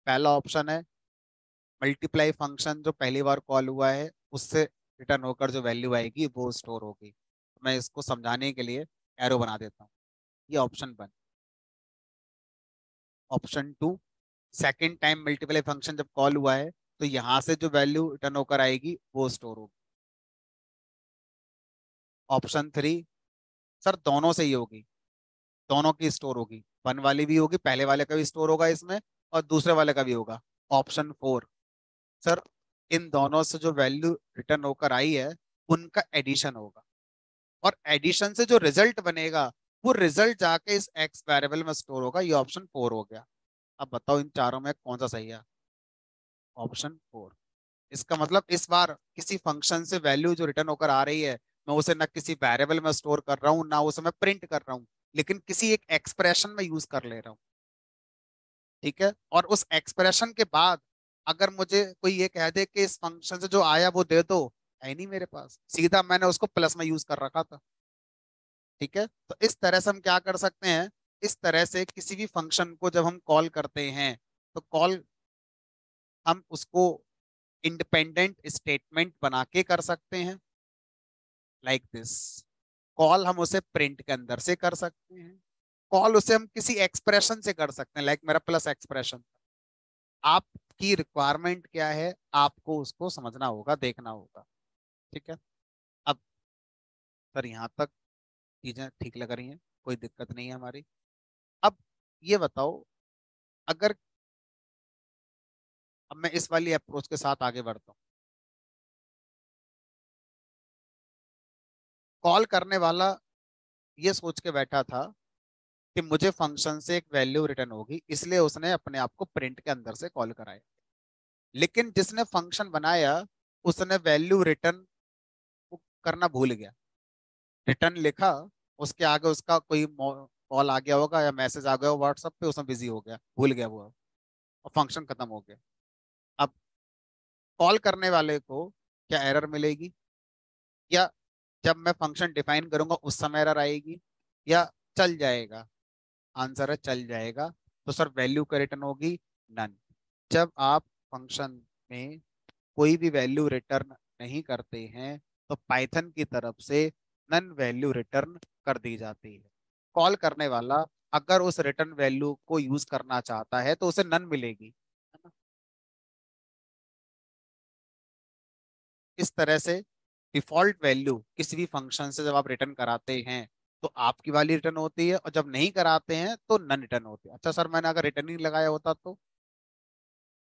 Speaker 1: पहला ऑप्शन है मल्टीप्लाई फंक्शन जो पहली बार कॉल हुआ है उससे रिटर्न होकर जो वैल्यू आएगी वो स्टोर होगी। मैं इसको समझाने के लिए एरो बना देता हूँ। ये option 1। Option 2, second time multiply function जब कॉल हुआ है तो यहाँ से जो वैल्यू रिटर्न होकर आएगी वो स्टोर होगी। ऑप्शन 3, सर दोनों से ही होगी, दोनों की स्टोर होगी, वन वाली भी होगी, पहले वाले का भी स्टोर होगा इसमें और दूसरे वाले का भी होगा। ऑप्शन 4, सर इन दोनों से जो वैल्यू रिटर्न होकर आई है उनका एडिशन होगा, और एडिशन से जो रिजल्ट बनेगा वो रिजल्ट जाके इस एक्स वेरिएबल में स्टोर होगा। ये ऑप्शन 4 हो गया। अब बताओ इन चारों में कौन सा सही है? ऑप्शन 4। इसका मतलब इस बार किसी फंक्शन से वैल्यू जो रिटर्न होकर आ रही है मैं उसे ना किसी वेरिएबल में स्टोर कर रहा हूँ ना उसे मैं प्रिंट कर रहा हूँ, लेकिन किसी एक एक्सप्रेशन में यूज कर ले रहा हूँ। ठीक है, और उस एक्सप्रेशन के बाद अगर मुझे कोई ये कह दे कि इस फंक्शन से जो आया वो दे दो, है नहीं मेरे पास, सीधा मैंने उसको प्लस में यूज कर रखा था। ठीक है, तो इस तरह से हम क्या कर सकते हैं, इस तरह से किसी भी फंक्शन को जब हम कॉल करते हैं तो कॉल हम उसको इंडिपेंडेंट स्टेटमेंट बना के कर सकते हैं, लाइक दिस। कॉल हम उसे प्रिंट के अंदर से कर सकते हैं, कॉल उसे हम किसी एक्सप्रेशन से कर सकते हैं, लाइक मेरा प्लस एक्सप्रेशन। आपकी रिक्वायरमेंट क्या है आपको उसको समझना होगा, देखना होगा। ठीक है। अब सर यहाँ तक चीजें ठीक लग रही हैं, कोई दिक्कत नहीं है हमारी। अब ये बताओ, अगर अब मैं इस वाली अप्रोच के साथ आगे बढ़ता हूँ, कॉल करने वाला ये सोच के बैठा था कि मुझे फंक्शन से एक वैल्यू रिटर्न होगी, इसलिए उसने अपने आप को प्रिंट के अंदर से कॉल कराया। लेकिन जिसने फंक्शन बनाया उसने वैल्यू रिटर्न करना भूल गया, रिटर्न लिखा, उसके आगे उसका कोई कॉल आ गया होगा या मैसेज आ गया हो व्हाट्सएप पे, उसमें बिजी हो गया, भूल गया वो, और फंक्शन खत्म हो गया। अब कॉल करने वाले को क्या एरर मिलेगी, या जब मैं फंक्शन डिफाइन करूंगा उस समय एरर आएगी, या चल जाएगा? आंसर है चल जाएगा। तो सर वैल्यू का रिटर्न होगी नन। जब आप फंक्शन में कोई भी वैल्यू रिटर्न नहीं करते हैं तो पाइथन की तरफ से नन वैल्यू रिटर्न कर दी जाती है। कॉल करने वाला अगर उस रिटर्न वैल्यू को यूज करना चाहता है तो उसे नन मिलेगी, है ना? इस तरह से डिफॉल्ट वैल्यू किसी भी फंक्शन से जब आप रिटर्न कराते हैं तो आपकी वाली रिटर्न होती है, और जब नहीं कराते हैं तो नन रिटर्न होती है। अच्छा सर मैंने अगर रिटर्न ही लगाया होता तो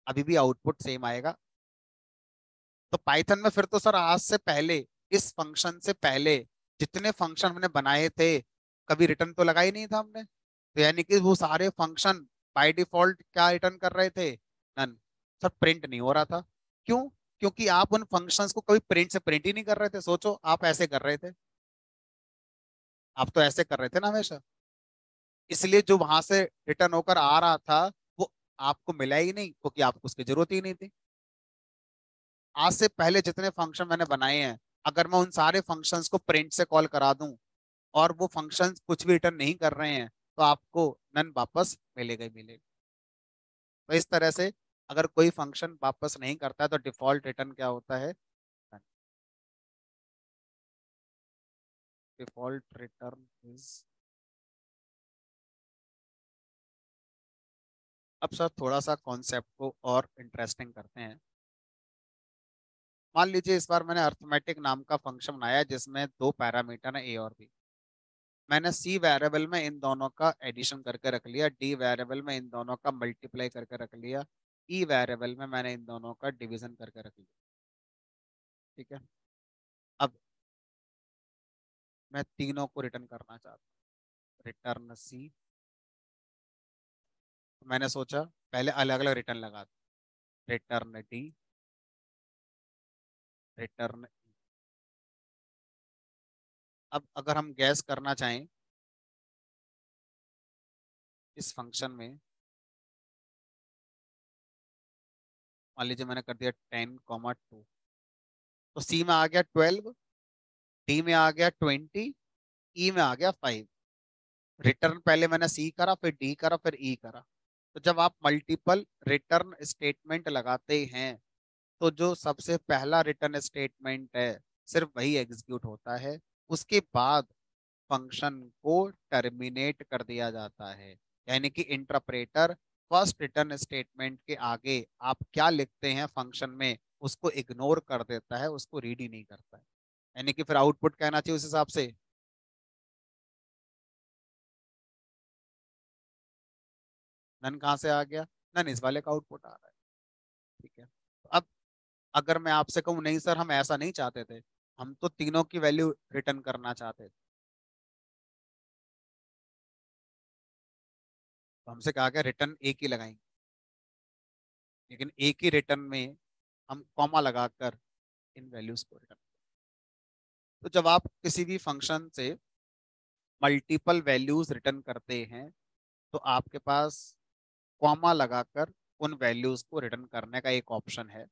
Speaker 1: अभी भी आउटपुट सेम आएगा। तो पाइथन में फिर तो सर आज से पहले, इस फंक्शन से पहले जितने फंक्शन हमने बनाए थे कभी रिटर्न तो लगा ही नहीं था हमने, तो यानी कि वो सारे फंक्शन बाय डिफॉल्ट क्या रिटर्न कर रहे थे? नन। सर प्रिंट नहीं हो रहा था, क्यों? क्योंकि आप उन फंक्शंस को कभी प्रिंट से प्रिंट ही नहीं कर रहे थे। सोचो आप ऐसे कर रहे थे, आप तो ऐसे कर रहे थे ना हमेशा, इसलिए जो वहां से रिटर्न होकर आ रहा था वो आपको मिला ही नहीं, क्योंकि आपको उसकी जरूरत ही नहीं थी। आज से पहले जितने फंक्शन मैंने बनाए हैं, अगर मैं उन सारे फंक्शंस को प्रिंट से कॉल करा दूं और वो फंक्शंस कुछ भी रिटर्न नहीं कर रहे हैं, तो आपको नन वापस मिलेगा ही मिलेगा। तो इस तरह से अगर कोई फंक्शन वापस नहीं करता है तो डिफॉल्ट रिटर्न क्या होता है, डिफॉल्ट रिटर्न इज। अब सर थोड़ा सा कॉन्सेप्ट को और इंटरेस्टिंग करते हैं। मान लीजिए इस बार मैंने अर्थमेटिक नाम का फंक्शन बनाया है जिसमें दो पैरामीटर है ए और बी। मैंने सी वेरिएबल में इन दोनों का एडिशन करके रख लिया, डी वेरिएबल में इन दोनों का मल्टीप्लाई करके रख लिया, ई वेरिएबल में मैंने इन दोनों का डिवीजन करके रख लिया। ठीक है। अब मैं तीनों को रिटर्न करना चाहता हूँ, रिटर्न सी। मैंने सोचा पहले अलग अलग रिटर्न लगा दूं, रिटर्न डी, रिटर्न। अब अगर हम गैस करना चाहें इस फंक्शन में, मान लीजिए मैंने कर दिया 10, 2, तो सी में आ गया 12, डी में आ गया 20, ई में आ गया 5। रिटर्न पहले मैंने सी करा, फिर डी करा, फिर ई करा। तो जब आप मल्टीपल रिटर्न स्टेटमेंट लगाते हैं तो जो सबसे पहला रिटर्न स्टेटमेंट है सिर्फ वही एग्जीक्यूट होता है, उसके बाद फंक्शन को टर्मिनेट कर दिया जाता है। यानी कि इंटरप्रेटर फर्स्ट रिटर्न स्टेटमेंट के आगे आप क्या लिखते हैं फंक्शन में उसको इग्नोर कर देता है, उसको रीड ही नहीं करता है। यानी कि फिर आउटपुट कहना चाहिए उस हिसाब से, नन कहाँ से आ गया, नन इस वाले का आउटपुट आ रहा है। ठीक है। तो अब अगर मैं आपसे कहूँ नहीं सर हम ऐसा नहीं चाहते थे, हम तो तीनों की वैल्यू रिटर्न करना चाहते थे, तो हमसे कहा गया रिटर्न एक ही लगाएंगे, लेकिन एक ही रिटर्न में हम कॉमा लगाकर इन वैल्यूज को रिटर्न। तो जब आप किसी भी फंक्शन से मल्टीपल वैल्यूज रिटर्न करते हैं तो आपके पास कॉमा लगाकर उन वैल्यूज को रिटर्न करने का एक ऑप्शन है।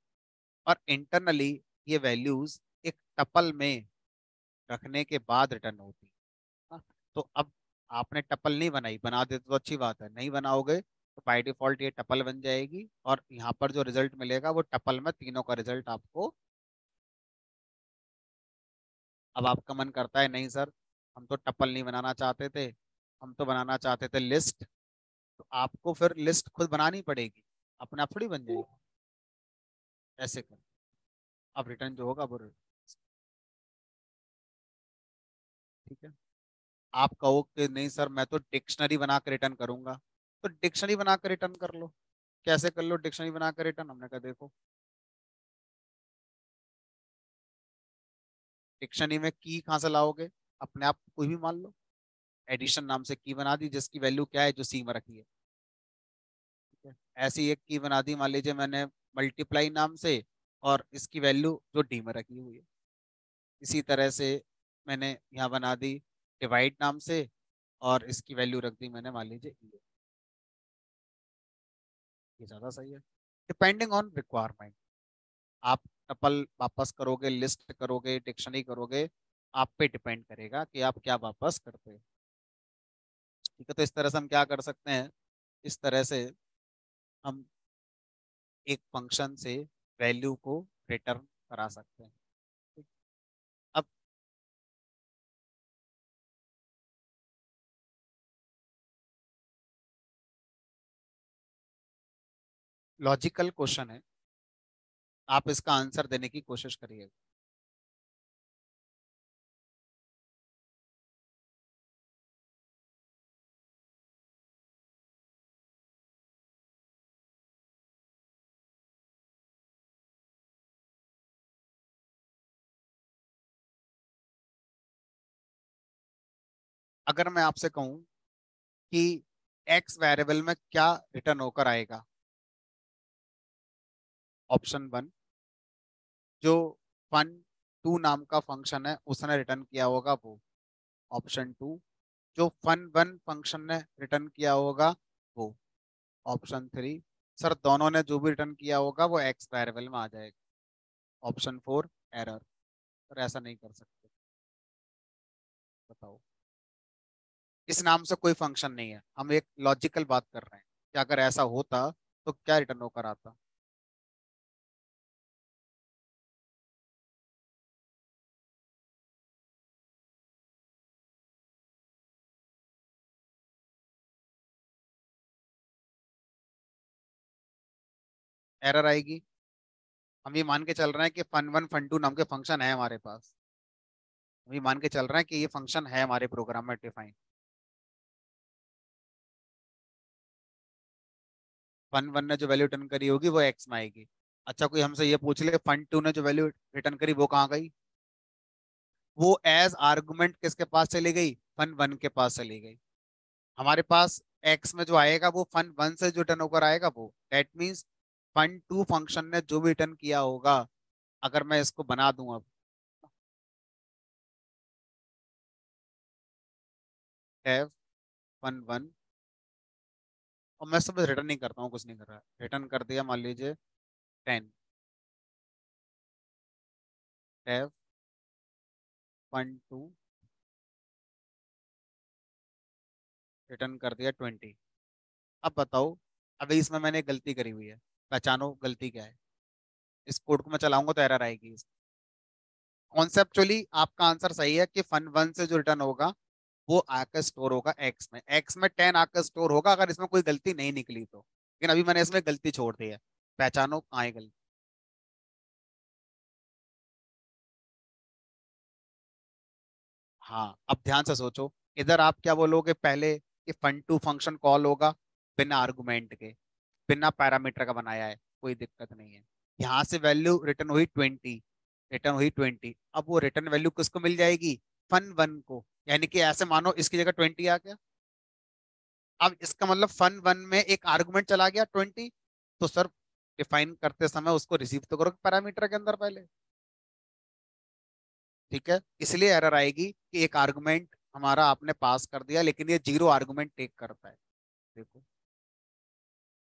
Speaker 1: और इंटरनली ये वैल्यूज एक टपल में रखने के बाद रिटर्न होती है। हाँ, तो अब आपने टपल नहीं बनाई, बना देते तो अच्छी बात है, नहीं बनाओगे तो बाय डिफॉल्ट ये टपल बन जाएगी और यहाँ पर जो रिजल्ट मिलेगा वो टपल में तीनों का रिजल्ट आपको। अब आपका मन करता है नहीं सर हम तो टपल नहीं बनाना चाहते थे, हम तो बनाना चाहते थे लिस्ट, तो आपको फिर लिस्ट खुद बनानी पड़ेगी, अपने आप थोड़ी बन जाएगी। ऐसे कर, अब रिटर्न जो होगा वो ठीक है। आप कहो कि नहीं सर मैं तो डिक्शनरी बना कर रिटर्न करूंगा, तो डिक्शनरी बना कर रिटर्न कर लो। कैसे कर लो डिक्शनरी बना कर रिटर्न, हमने कहा देखो डिक्शनरी में की कहाँ से लाओगे, अपने आप कोई भी मान लो, एडिशन नाम से की बना दी जिसकी वैल्यू क्या है जो सी में रखी है। ठीक है। ऐसी एक की बना दी मान लीजिए मैंने मल्टीप्लाई नाम से, और इसकी वैल्यू जो डी में रखी हुई है। इसी तरह से मैंने यहाँ बना दी डिवाइड नाम से, और इसकी वैल्यू रख दी मैंने मान लीजिए ये। ये ज्यादा सही है। डिपेंडिंग ऑन रिक्वायरमेंट आप टपल वापस करोगे, लिस्ट करोगे, डिक्शनरी करोगे, आप पे डिपेंड करेगा कि आप क्या वापस करते हैं। ठीक है। तो इस तरह से हम क्या कर सकते हैं, इस तरह से हम एक फंक्शन से वैल्यू को रिटर्न करा सकते हैं। ठीक। अब लॉजिकल क्वेश्चन है, आप इसका आंसर देने की कोशिश करिए। अगर मैं आपसे कहूं कि एक्स वेरिएबल में क्या रिटर्न होकर आएगा, ऑप्शन वन, जो फन टू नाम का फंक्शन है उसने रिटर्न किया होगा वो। ऑप्शन टू, जो फन वन फंक्शन ने रिटर्न किया होगा वो। ऑप्शन थ्री, सर दोनों ने जो भी रिटर्न किया होगा वो एक्स वेरिएबल में आ जाएगा। Option four, error. सर ऐसा नहीं कर सकते, बताओ। इस नाम से कोई फंक्शन नहीं है, हम एक लॉजिकल बात कर रहे हैं कि अगर ऐसा होता तो क्या रिटर्न होकर आता। एरर आएगी। हम ये मान के चल रहे हैं कि फन वन फन टू नाम के फंक्शन है हमारे पास, हम ये मान के चल रहे हैं कि ये फंक्शन है हमारे प्रोग्राम में डिफाइन। फन वन ने जो वैल्यू रिटर्न करी होगी वो एक्स में आएगी। अच्छा कोई हमसे ये पूछ ले फन टू ने जो वैल्यू रिटर्न करी वो कहाँ गई, वो एज आर्गुमेंट किसके पास चली गई, फन वन के पास चली गई। हमारे पास एक्स में जो आएगा वो फन वन से जो रिटर्न होकर आएगा वो, that means fun two function ने जो भी रिटर्न किया होगा, अगर मैं इसको बना दूं अब, हैव फन वन, और मैं सब रिटर्न नहीं करता हूँ, कुछ नहीं कर रहा, रिटर्न कर दिया मान लीजिए 10, हैव फन टू, रिटर्न कर दिया 20। अब बताओ, अभी इसमें मैंने एक गलती करी हुई है, पहचानो गलती क्या है। इस कोड को मैं चलाऊंगा तो एरर आएगी। कॉन्सेप्चुअली आपका आंसर सही है कि फन वन से जो रिटर्न होगा वो आकर स्टोर होगा एक्स में 10 आकर स्टोर होगा, अगर इसमें कोई गलती नहीं निकली तो। लेकिन अभी मैंने इसमें गलती छोड़ दी है, पहचानो कहाँ है गलती। हाँ अब ध्यान से सोचो, इधर आप क्या बोलोगे पहले कि फन टू फंक्शन कॉल होगा बिना आर्गुमेंट के, बिना पैरामीटर का बनाया है, कोई दिक्कत नहीं है। यहाँ से वैल्यू रिटर्न हुई 20, रिटर्न हुई 20, अब वो रिटर्न वैल्यू किसको मिल जाएगी, फन वन को। यानी कि ऐसे मानो इसकी जगह 20 आ गया, अब इसका मतलब फन वन में एक आर्गुमेंट चला गया 20, तो सर डिफाइन करते समय उसको रिसीव तो करो पैरामीटर के अंदर पहले। ठीक है, इसलिए एरर आएगी कि एक आर्गुमेंट हमारा आपने पास कर दिया लेकिन ये जीरो आर्गुमेंट टेक करता है। देखो,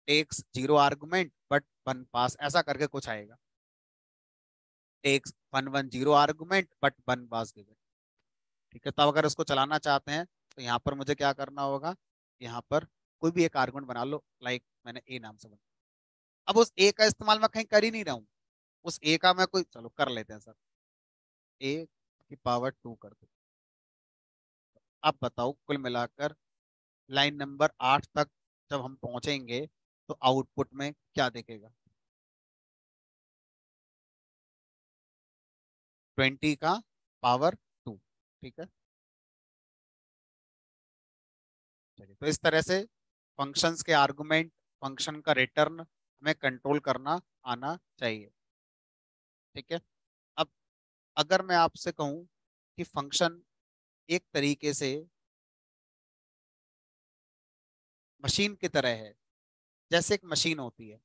Speaker 1: takes zero argument but one pass, ऐसा करके कुछ आएगा। Takes one one zero argument but one pass given. ठीक है, तब अगर उसको चलाना चाहते हैं तो यहाँ पर मुझे क्या करना होगा, यहाँ पर कोई भी एक आर्गुमेंट बना लो, लाइक मैंने ए नाम से बना। अब उस ए का इस्तेमाल मैं कहीं कर ही नहीं रहा हूँ, उस ए का मैं कोई, चलो कर लेते हैं सर, ए की पावर 2 कर दो। अब बताओ कुल मिलाकर लाइन नंबर 8 तक जब हम पहुंचेंगे तो आउटपुट में क्या देखेगा, 20 का पावर 2। ठीक है, चलिए तो इस तरह से फंक्शंस के आर्गुमेंट, फंक्शन का रिटर्न हमें कंट्रोल करना आना चाहिए। ठीक है, अब अगर मैं आपसे कहूं कि फंक्शन एक तरीके से मशीन की तरह है, जैसे एक मशीन होती है,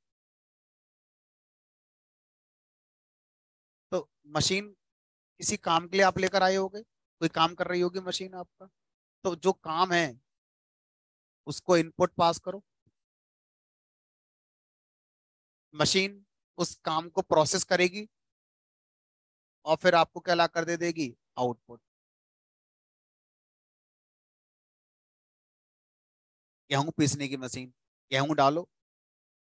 Speaker 1: तो मशीन किसी काम के लिए आप लेकर आए होगे, कोई काम कर रही होगी मशीन आपका, तो जो काम है उसको इनपुट पास करो, मशीन उस काम को प्रोसेस करेगी और फिर आपको क्या ला कर दे देगी, आउटपुट। गेहूं पीसने की मशीन, गेहूं डालो,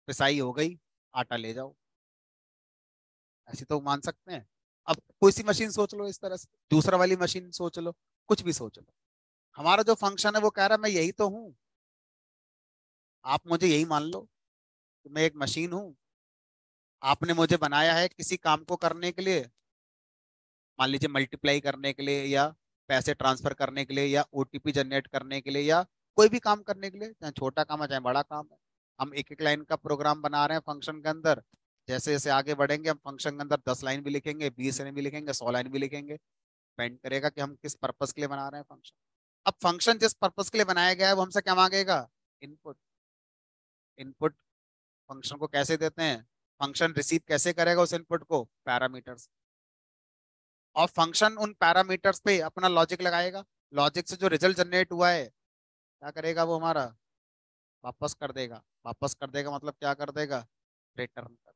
Speaker 1: पिसाई हो गई, आटा ले जाओ, ऐसे तो मान सकते हैं। अब कोई सी मशीन सोच लो इस तरह से, दूसरा वाली मशीन सोच लो, कुछ भी सोच लो, हमारा जो फंक्शन है वो कह रहा है मैं यही तो हूँ, आप मुझे यही मान लो कि मैं एक मशीन हूँ, आपने मुझे बनाया है किसी काम को करने के लिए, मान लीजिए मल्टीप्लाई करने के लिए या पैसे ट्रांसफर करने के लिए या ओटीपी जनरेट करने के लिए या कोई भी काम करने के लिए, चाहे छोटा काम है चाहे बड़ा काम है। हम एक एक लाइन का प्रोग्राम बना रहे हैं फंक्शन के अंदर, जैसे जैसे आगे बढ़ेंगे हम फंक्शन के अंदर 10 लाइन भी लिखेंगे, 20 लाइन भी लिखेंगे, 100 लाइन भी लिखेंगे, डिपेंड करेगा कि हम किस पर्पस के लिए बना रहे हैं फंक्शन। अब फंक्शन जिस पर्पस के लिए बनाया गया है वो हमसे क्या मांगेगा, इनपुट। इनपुट फंक्शन को कैसे देते हैं, फंक्शन रिसीव कैसे करेगा उस इनपुट को, पैरामीटर्स, और फंक्शन उन पैरामीटर्स पे अपना लॉजिक लगाएगा, लॉजिक से जो रिजल्ट जनरेट हुआ है क्या करेगा वो हमारा, वापस कर देगा। वापस कर देगा मतलब क्या कर देगा, रिटर्न कर।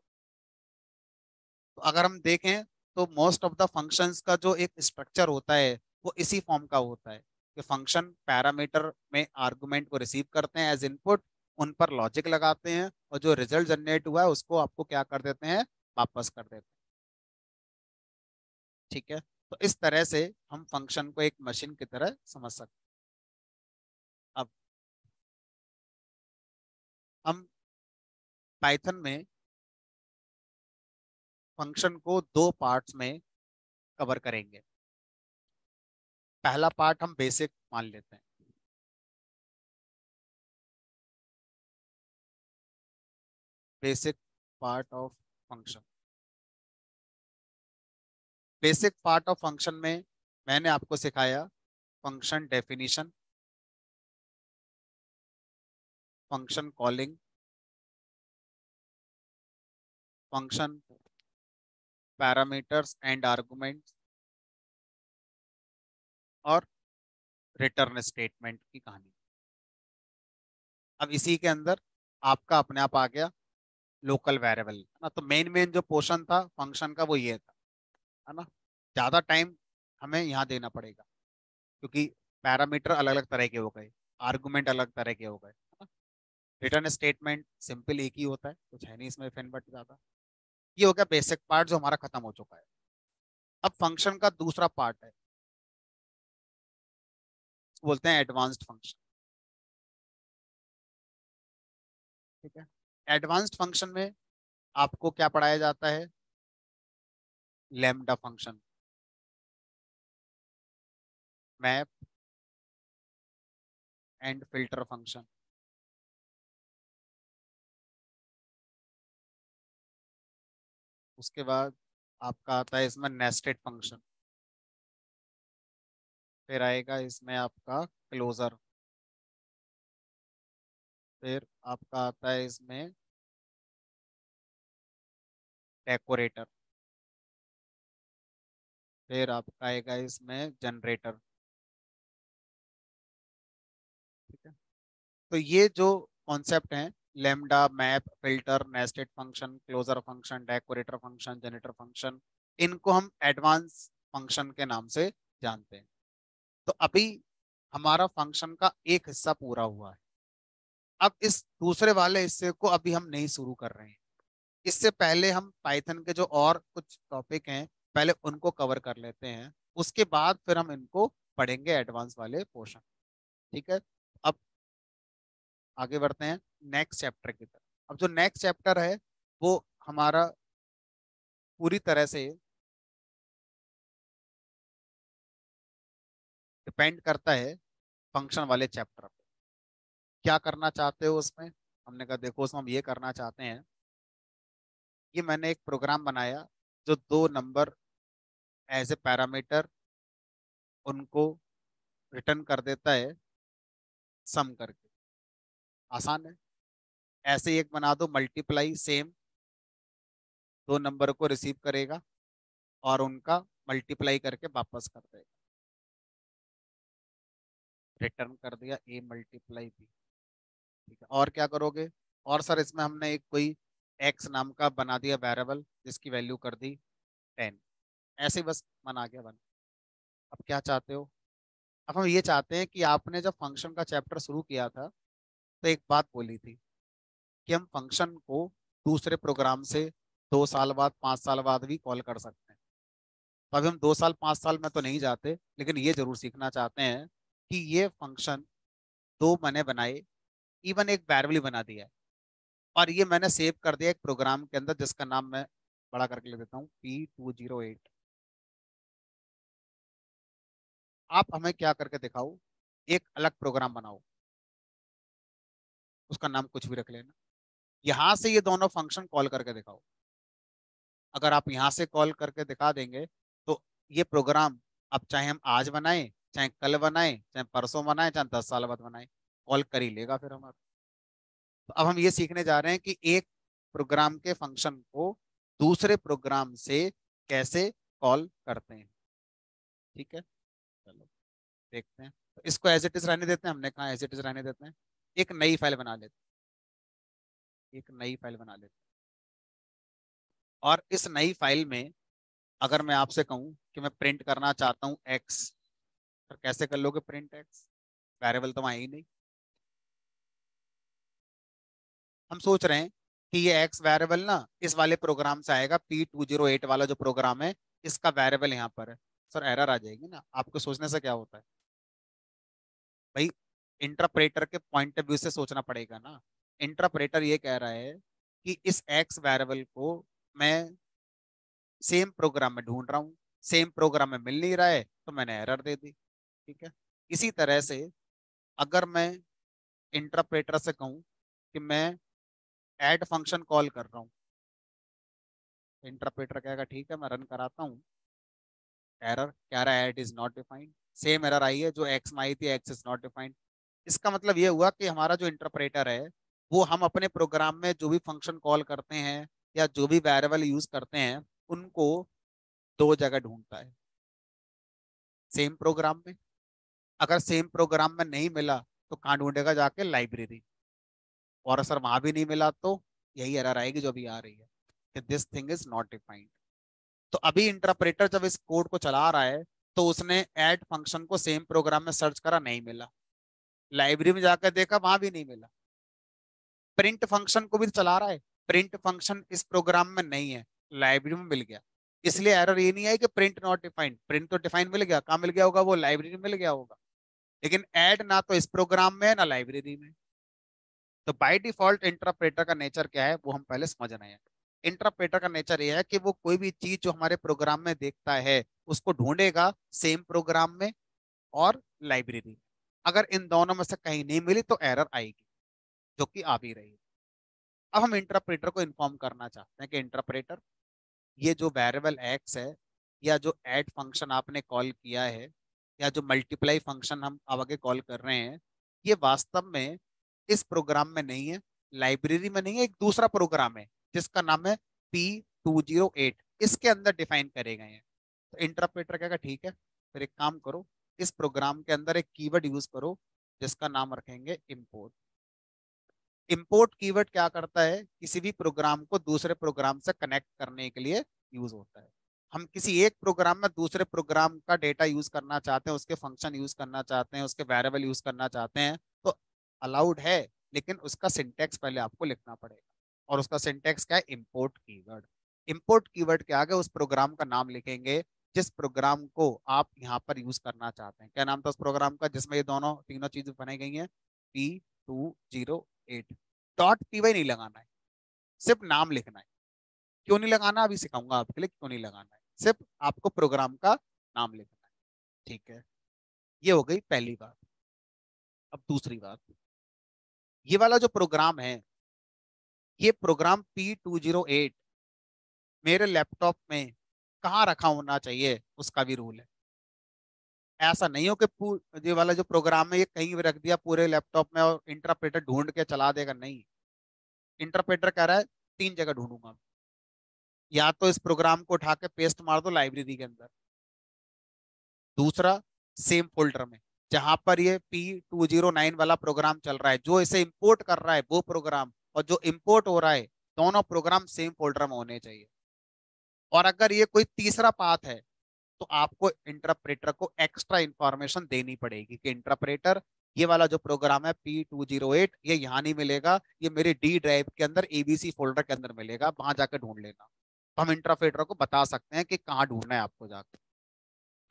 Speaker 1: तो अगर हम देखें तो मोस्ट ऑफ द फंक्शंस का जो एक स्ट्रक्चर होता है वो इसी फॉर्म का होता है, कि फंक्शन पैरामीटर में आर्गुमेंट को रिसीव करते हैं एज इनपुट, उन पर लॉजिक लगाते हैं और जो रिजल्ट जनरेट हुआ है उसको आपको क्या कर देते हैं, वापस कर देते हैं। ठीक है, तो इस तरह से हम फंक्शन को एक मशीन की तरह समझ सकते हैं। अब हम पाइथन में फंक्शन को दो पार्ट्स में कवर करेंगे। पहला पार्ट हम बेसिक मान लेते हैं। Basic part of function. Basic part of function में मैंने आपको सिखाया function definition, function calling, function parameters and arguments और रिटर्न स्टेटमेंट की कहानी। अब इसी के अंदर आपका अपने आप आ गया लोकल वेरिएबल, है ना। तो मेन मेन जो पोर्शन था फंक्शन का वो ये था, है ना। ज्यादा टाइम हमें यहाँ देना पड़ेगा क्योंकि पैरामीटर अलग अलग तरह के हो गए, आर्गुमेंट अलग तरह के हो गए, है ना। रिटर्न स्टेटमेंट सिंपल एक ही होता है, कुछ है नहीं इसमें फैन बट ज्यादा। ये हो गया बेसिक पार्ट जो हमारा खत्म हो चुका है। अब फंक्शन का दूसरा पार्ट है, बोलते हैं एडवांस्ड फंक्शन। ठीक है, एडवांस्ड फंक्शन में आपको क्या पढ़ाया जाता है, lambda function, map and filter function. उसके बाद आपका आता है इसमें नेस्टेड फंक्शन, फिर आएगा इसमें आपका क्लोजर, फिर आपका आता है इसमें डेकोरेटर, फिर आपका आएगा इसमें जनरेटर। ठीक है, तो ये जो कॉन्सेप्ट हैं, lambda, map, filter, nested function, closure function, decorator function, generator function, इनको हम एडवांस फंक्शन के नाम से जानते हैं। तो अभी हमारा फंक्शन का एक हिस्सा पूरा हुआ है। अब इस दूसरे वाले हिस्से को अभी हम नहीं शुरू कर रहे हैं। इससे पहले हम पाइथन के जो और कुछ टॉपिक हैं पहले उनको कवर कर लेते हैं, उसके बाद फिर हम इनको पढ़ेंगे एडवांस वाले पोर्शन। ठीक है, अब आगे बढ़ते हैं नेक्स्ट चैप्टर की तरफ। अब जो नेक्स्ट चैप्टर है वो हमारा पूरी तरह से डिपेंड करता है फंक्शन वाले चैप्टर पे। क्या करना चाहते हो उसमें, हमने कहा देखो उसमें हम ये करना चाहते हैं, ये मैंने एक प्रोग्राम बनाया जो दो नंबर एज ए पैरामीटर उनको रिटर्न कर देता है सम करके। आसान है। ऐसे ही एक बना दो मल्टीप्लाई, सेम दो नंबर को रिसीव करेगा और उनका मल्टीप्लाई करके वापस कर देगा। रिटर्न कर दिया ए मल्टीप्लाई बी। ठीक है, और क्या करोगे, और सर इसमें हमने एक कोई एक्स नाम का बना दिया वेरिएबल जिसकी वैल्यू कर दी 10। ऐसे ही बस मन आ गया बन। अब क्या चाहते हो, अब हम ये चाहते हैं कि आपने जब फंक्शन का चैप्टर शुरू किया था तो एक बात बोली थी कि हम फंक्शन को दूसरे प्रोग्राम से 2 साल बाद 5 साल बाद भी कॉल कर सकते हैं। तो अभी हम 2 साल 5 साल में तो नहीं जाते, लेकिन ये जरूर सीखना चाहते हैं कि ये फंक्शन दो मैंने बनाए, इवन एक वेरिएबल बना दिया है और ये मैंने सेव कर दिया एक प्रोग्राम के अंदर जिसका नाम मैं बड़ा करके ले देता हूँ P208। आप हमें क्या करके दिखाओ, एक अलग प्रोग्राम बनाओ, उसका नाम कुछ भी रख लेना, यहां से ये दोनों फंक्शन कॉल करके दिखाओ। अगर आप यहाँ से कॉल करके दिखा देंगे तो ये प्रोग्राम अब चाहे हम आज बनाएं, चाहे कल बनाएं, चाहे परसों बनाएं, चाहे 10 साल बाद बनाएं, कॉल कर ही लेगा फिर हमारा। तो अब हम ये सीखने जा रहे हैं कि एक प्रोग्राम के फंक्शन को दूसरे प्रोग्राम से कैसे कॉल करते हैं। ठीक है, चलो देखते हैं। तो इसको एज इट इज रहने देते हैं, हमने कहा एज इट इज रहने देते हैं। एक नई फाइल बना लेते हैं, एक नई फाइल बना लेते हैं। और इस नई फाइल में अगर मैं आपसे कहूं कि मैं प्रिंट करना चाहता हूं एक्स, तो कैसे कर लोगे प्रिंट एक्स, वेरिएबल तो वहां ही नहीं। हम सोच रहे हैं कि ये एक्स वेरिएबल ना इस वाले प्रोग्राम से आएगा, P208 वाला जो प्रोग्राम है इसका वेरिएबल यहाँ पर है। सर एरर आ जाएगी ना, आपको सोचने से क्या होता है भाई, इंटरप्रेटर के पॉइंट ऑफ व्यू से सोचना पड़ेगा ना। इंटरप्रेटर ये कह रहा है कि इस एक्स वेरिएबल को मैं सेम प्रोग्राम में ढूंढ रहा हूँ, सेम प्रोग्राम में मिल नहीं रहा है, तो मैंने एरर दे दी। ठीक है, इसी तरह से अगर मैं इंटरप्रेटर से कहूँ कि मैं ऐड फंक्शन कॉल कर रहा हूँ, इंटरप्रेटर कहेगा ठीक है मैं रन कराता हूँ, एरर कह रहा है add is not defined, same error आई है जो एक्स में आई थी, एक्स इज नॉट डिफाइंड। इसका मतलब ये हुआ कि हमारा जो इंटरप्रेटर है वो हम अपने प्रोग्राम में जो भी फंक्शन कॉल करते हैं या जो भी वेरिएबल यूज करते हैं उनको दो जगह ढूंढता है, सेम प्रोग्राम में। अगर सेम प्रोग्राम में नहीं मिला तो कहाँ ढूंढेगा, जाके लाइब्रेरी। और अगर वहां भी नहीं मिला तो यही एरर आएगी जो अभी आ रही है कि this thing is not defined. तो अभी इंटरप्रेटर जब इस कोड को चला रहा है तो उसने ऐड फंक्शन को सेम प्रोग्राम में सर्च करा, नहीं मिला। लाइब्रेरी में जाकर देखा, वहां भी नहीं मिला। प्रिंट फंक्शन को भी चला रहा है, प्रिंट फंक्शन इस प्रोग्राम में नहीं है, लाइब्रेरी में मिल गया। इसलिए एरर ये नहीं है कि प्रिंट नॉट डिफाइंड, प्रिंट तो डिफाइन मिल गया, कहाँ मिल गया होगा, वो लाइब्रेरी में मिल गया होगा। लेकिन ऐड ना तो इस प्रोग्राम में है ना लाइब्रेरी में। तो बाय डिफॉल्ट इंटरप्रेटर का नेचर क्या है वो हम पहले समझ रहे हैं। इंटरप्रेटर का नेचर ये है कि वो कोई भी चीज जो हमारे प्रोग्राम में देखता है उसको ढूंढेगा सेम प्रोग्राम में और लाइब्रेरी में। अगर इन दोनों में से कहीं नहीं मिली तो एरर आएगी, जो कि आ भी रही है। अब हम इंटरप्रेटर को इन्फॉर्म करना चाहते हैं कि इंटरप्रेटर, ये जो वेरिएबल एक्स है या जो ऐड फंक्शन आपने कॉल किया है या जो मल्टीप्लाई फंक्शन हम अब आगे कॉल कर रहे हैं, ये वास्तव में इस प्रोग्राम में नहीं है, लाइब्रेरी में नहीं है, एक दूसरा प्रोग्राम है जिसका नाम है P208, इसके अंदर डिफाइन करे गए हैं। तो इंटरप्रेटर कहेगा ठीक है, फिर एक काम करो, इस प्रोग्राम के अंदर एक कीवर्ड यूज करो जिसका नाम रखेंगे इम्पोर्ट। इंपोर्ट कीवर्ड क्या करता है, किसी भी प्रोग्राम को दूसरे प्रोग्राम से कनेक्ट करने के लिए यूज होता है। हम किसी एक प्रोग्राम में दूसरे प्रोग्राम का डेटा यूज करना चाहते हैं, उसके फंक्शन यूज करना चाहते हैं, उसके वेरिएबल यूज करना चाहते हैं, तो अलाउड है। लेकिन उसका सिंटेक्स पहले आपको लिखना पड़ेगा, और उसका सिंटेक्स क्या है, इंपोर्ट कीवर्ड। इंपोर्ट कीवर्ड के आगे उस प्रोग्राम का नाम लिखेंगे जिस प्रोग्राम को आप यहाँ पर यूज करना चाहते हैं। क्या नाम था उस प्रोग्राम का जिसमें ये दोनों तीनों चीजें बनाई गई हैं, P208। डॉट पीवाई नहीं लगाना है, सिर्फ नाम लिखना है। क्यों नहीं लगाना अभी सिखाऊंगा आपके लिए क्यों नहीं लगाना है, सिर्फ आपको प्रोग्राम का नाम लिखना है। ठीक है, ये हो गई पहली बात। अब दूसरी बात, ये वाला जो प्रोग्राम है, ये प्रोग्राम P208 मेरे लैपटॉप में कहाँ रखा होना चाहिए उसका भी रूल है। ऐसा नहीं हो कि ये वाला जो प्रोग्राम है ये कहीं भी रख दिया पूरे लैपटॉप में और इंटरप्रेटर ढूंढ के चला देगा, नहीं। इंटरप्रेटर कह रहा है तीन जगह ढूंढूंगा, या तो इस प्रोग्राम को उठा के पेस्ट मार दो लाइब्रेरी के अंदर, दूसरा सेम फोल्डर में जहां पर ये P209 वाला प्रोग्राम चल रहा है, जो इसे इंपोर्ट कर रहा है वो प्रोग्राम और जो इंपोर्ट हो रहा है, दोनों प्रोग्राम सेम फोल्डर में होने चाहिए। और अगर ये कोई तीसरा पाथ है तो आपको इंटरप्रेटर को एक्स्ट्रा इंफॉर्मेशन देनी पड़ेगी कि इंटरप्रेटर, ये वाला जो प्रोग्राम है P208 ये यहाँ नहीं मिलेगा, ये मेरे डी ड्राइव के अंदर ABC फोल्डर के अंदर मिलेगा, वहां जाकर ढूंढ लेना। तो हम इंटरप्रेटर को बता सकते हैं कि कहाँ ढूंढना है आपको जाकर।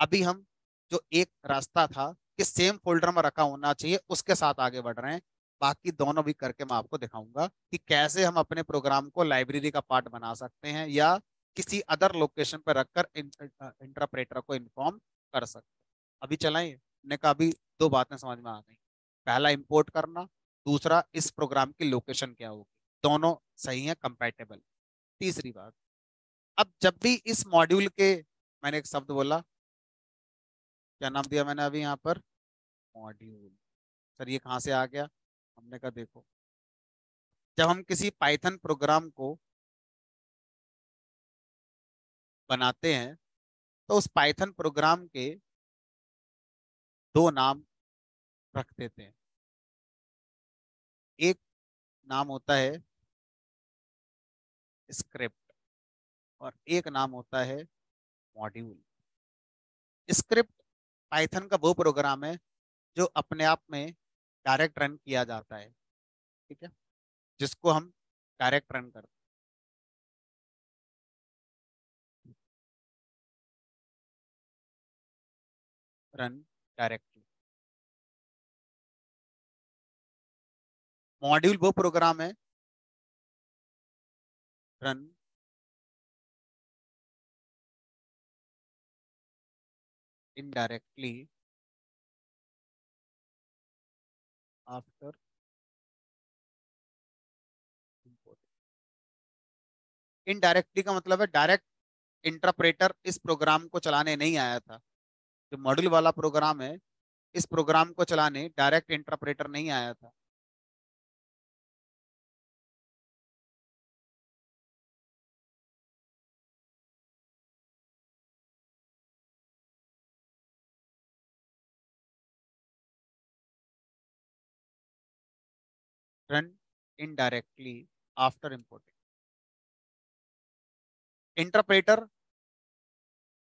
Speaker 1: अभी हम जो एक रास्ता था कि सेम फोल्डर में रखा होना चाहिए उसके साथ आगे बढ़ रहे हैं। बाकी दोनों भी करके मैं आपको दिखाऊंगा कि कैसे हम अपने प्रोग्राम को लाइब्रेरी का पार्ट बना सकते हैं या किसी अदर लोकेशन पर रखकर इंटरप्रेटर को इन्फॉर्म कर सकते हैं। अभी चलाएं, ने कहा अभी दो बातें समझ में आ गई। पहला इंपोर्ट करना, दूसरा इस प्रोग्राम की लोकेशन क्या होगी, दोनों सही है, कंपैटिबल। तीसरी बात, अब जब भी इस मॉड्यूल के, मैंने एक शब्द बोला, क्या नाम दिया मैंने अभी यहाँ पर, मॉड्यूल। सर ये कहाँ से आ गया, हमने कहा देखो, जब हम किसी पाइथन प्रोग्राम को बनाते हैं तो उस पाइथन प्रोग्राम के दो नाम रख देते हैं। एक नाम होता है स्क्रिप्ट और एक नाम होता है मॉड्यूल। स्क्रिप्ट पाइथन का वो प्रोग्राम है जो अपने आप में डायरेक्ट रन किया जाता है, ठीक है, जिसको हम डायरेक्ट रन करते हैं, रन डायरेक्टली। मॉड्यूल वो प्रोग्राम है, run indirectly after import. Indirectly का मतलब है डायरेक्ट इंटरप्रेटर इस प्रोग्राम को चलाने नहीं आया था। जो मॉड्यूल वाला प्रोग्राम है, इस प्रोग्राम को चलाने डायरेक्ट इंटरप्रेटर नहीं आया था। Run indirectly after importing. Interpreter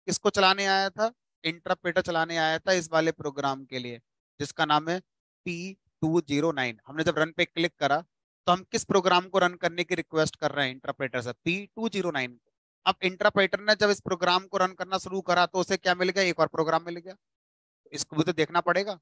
Speaker 1: किसको चलाने आया था? इंटरप्रेटर चलाने आया था इस वाले प्रोग्राम के लिए, जिसका नाम है P209। हमने जब रन पे क्लिक करा तो हम किस प्रोग्राम को रन करने की रिक्वेस्ट कर रहे हैं इंटरप्रेटर से? P209 को। अब इंटरप्रेटर ने जब इस प्रोग्राम को रन करना शुरू करा तो उसे क्या मिल गया? एक और प्रोग्राम मिल गया। इसको भी तो देखना पड़ेगा,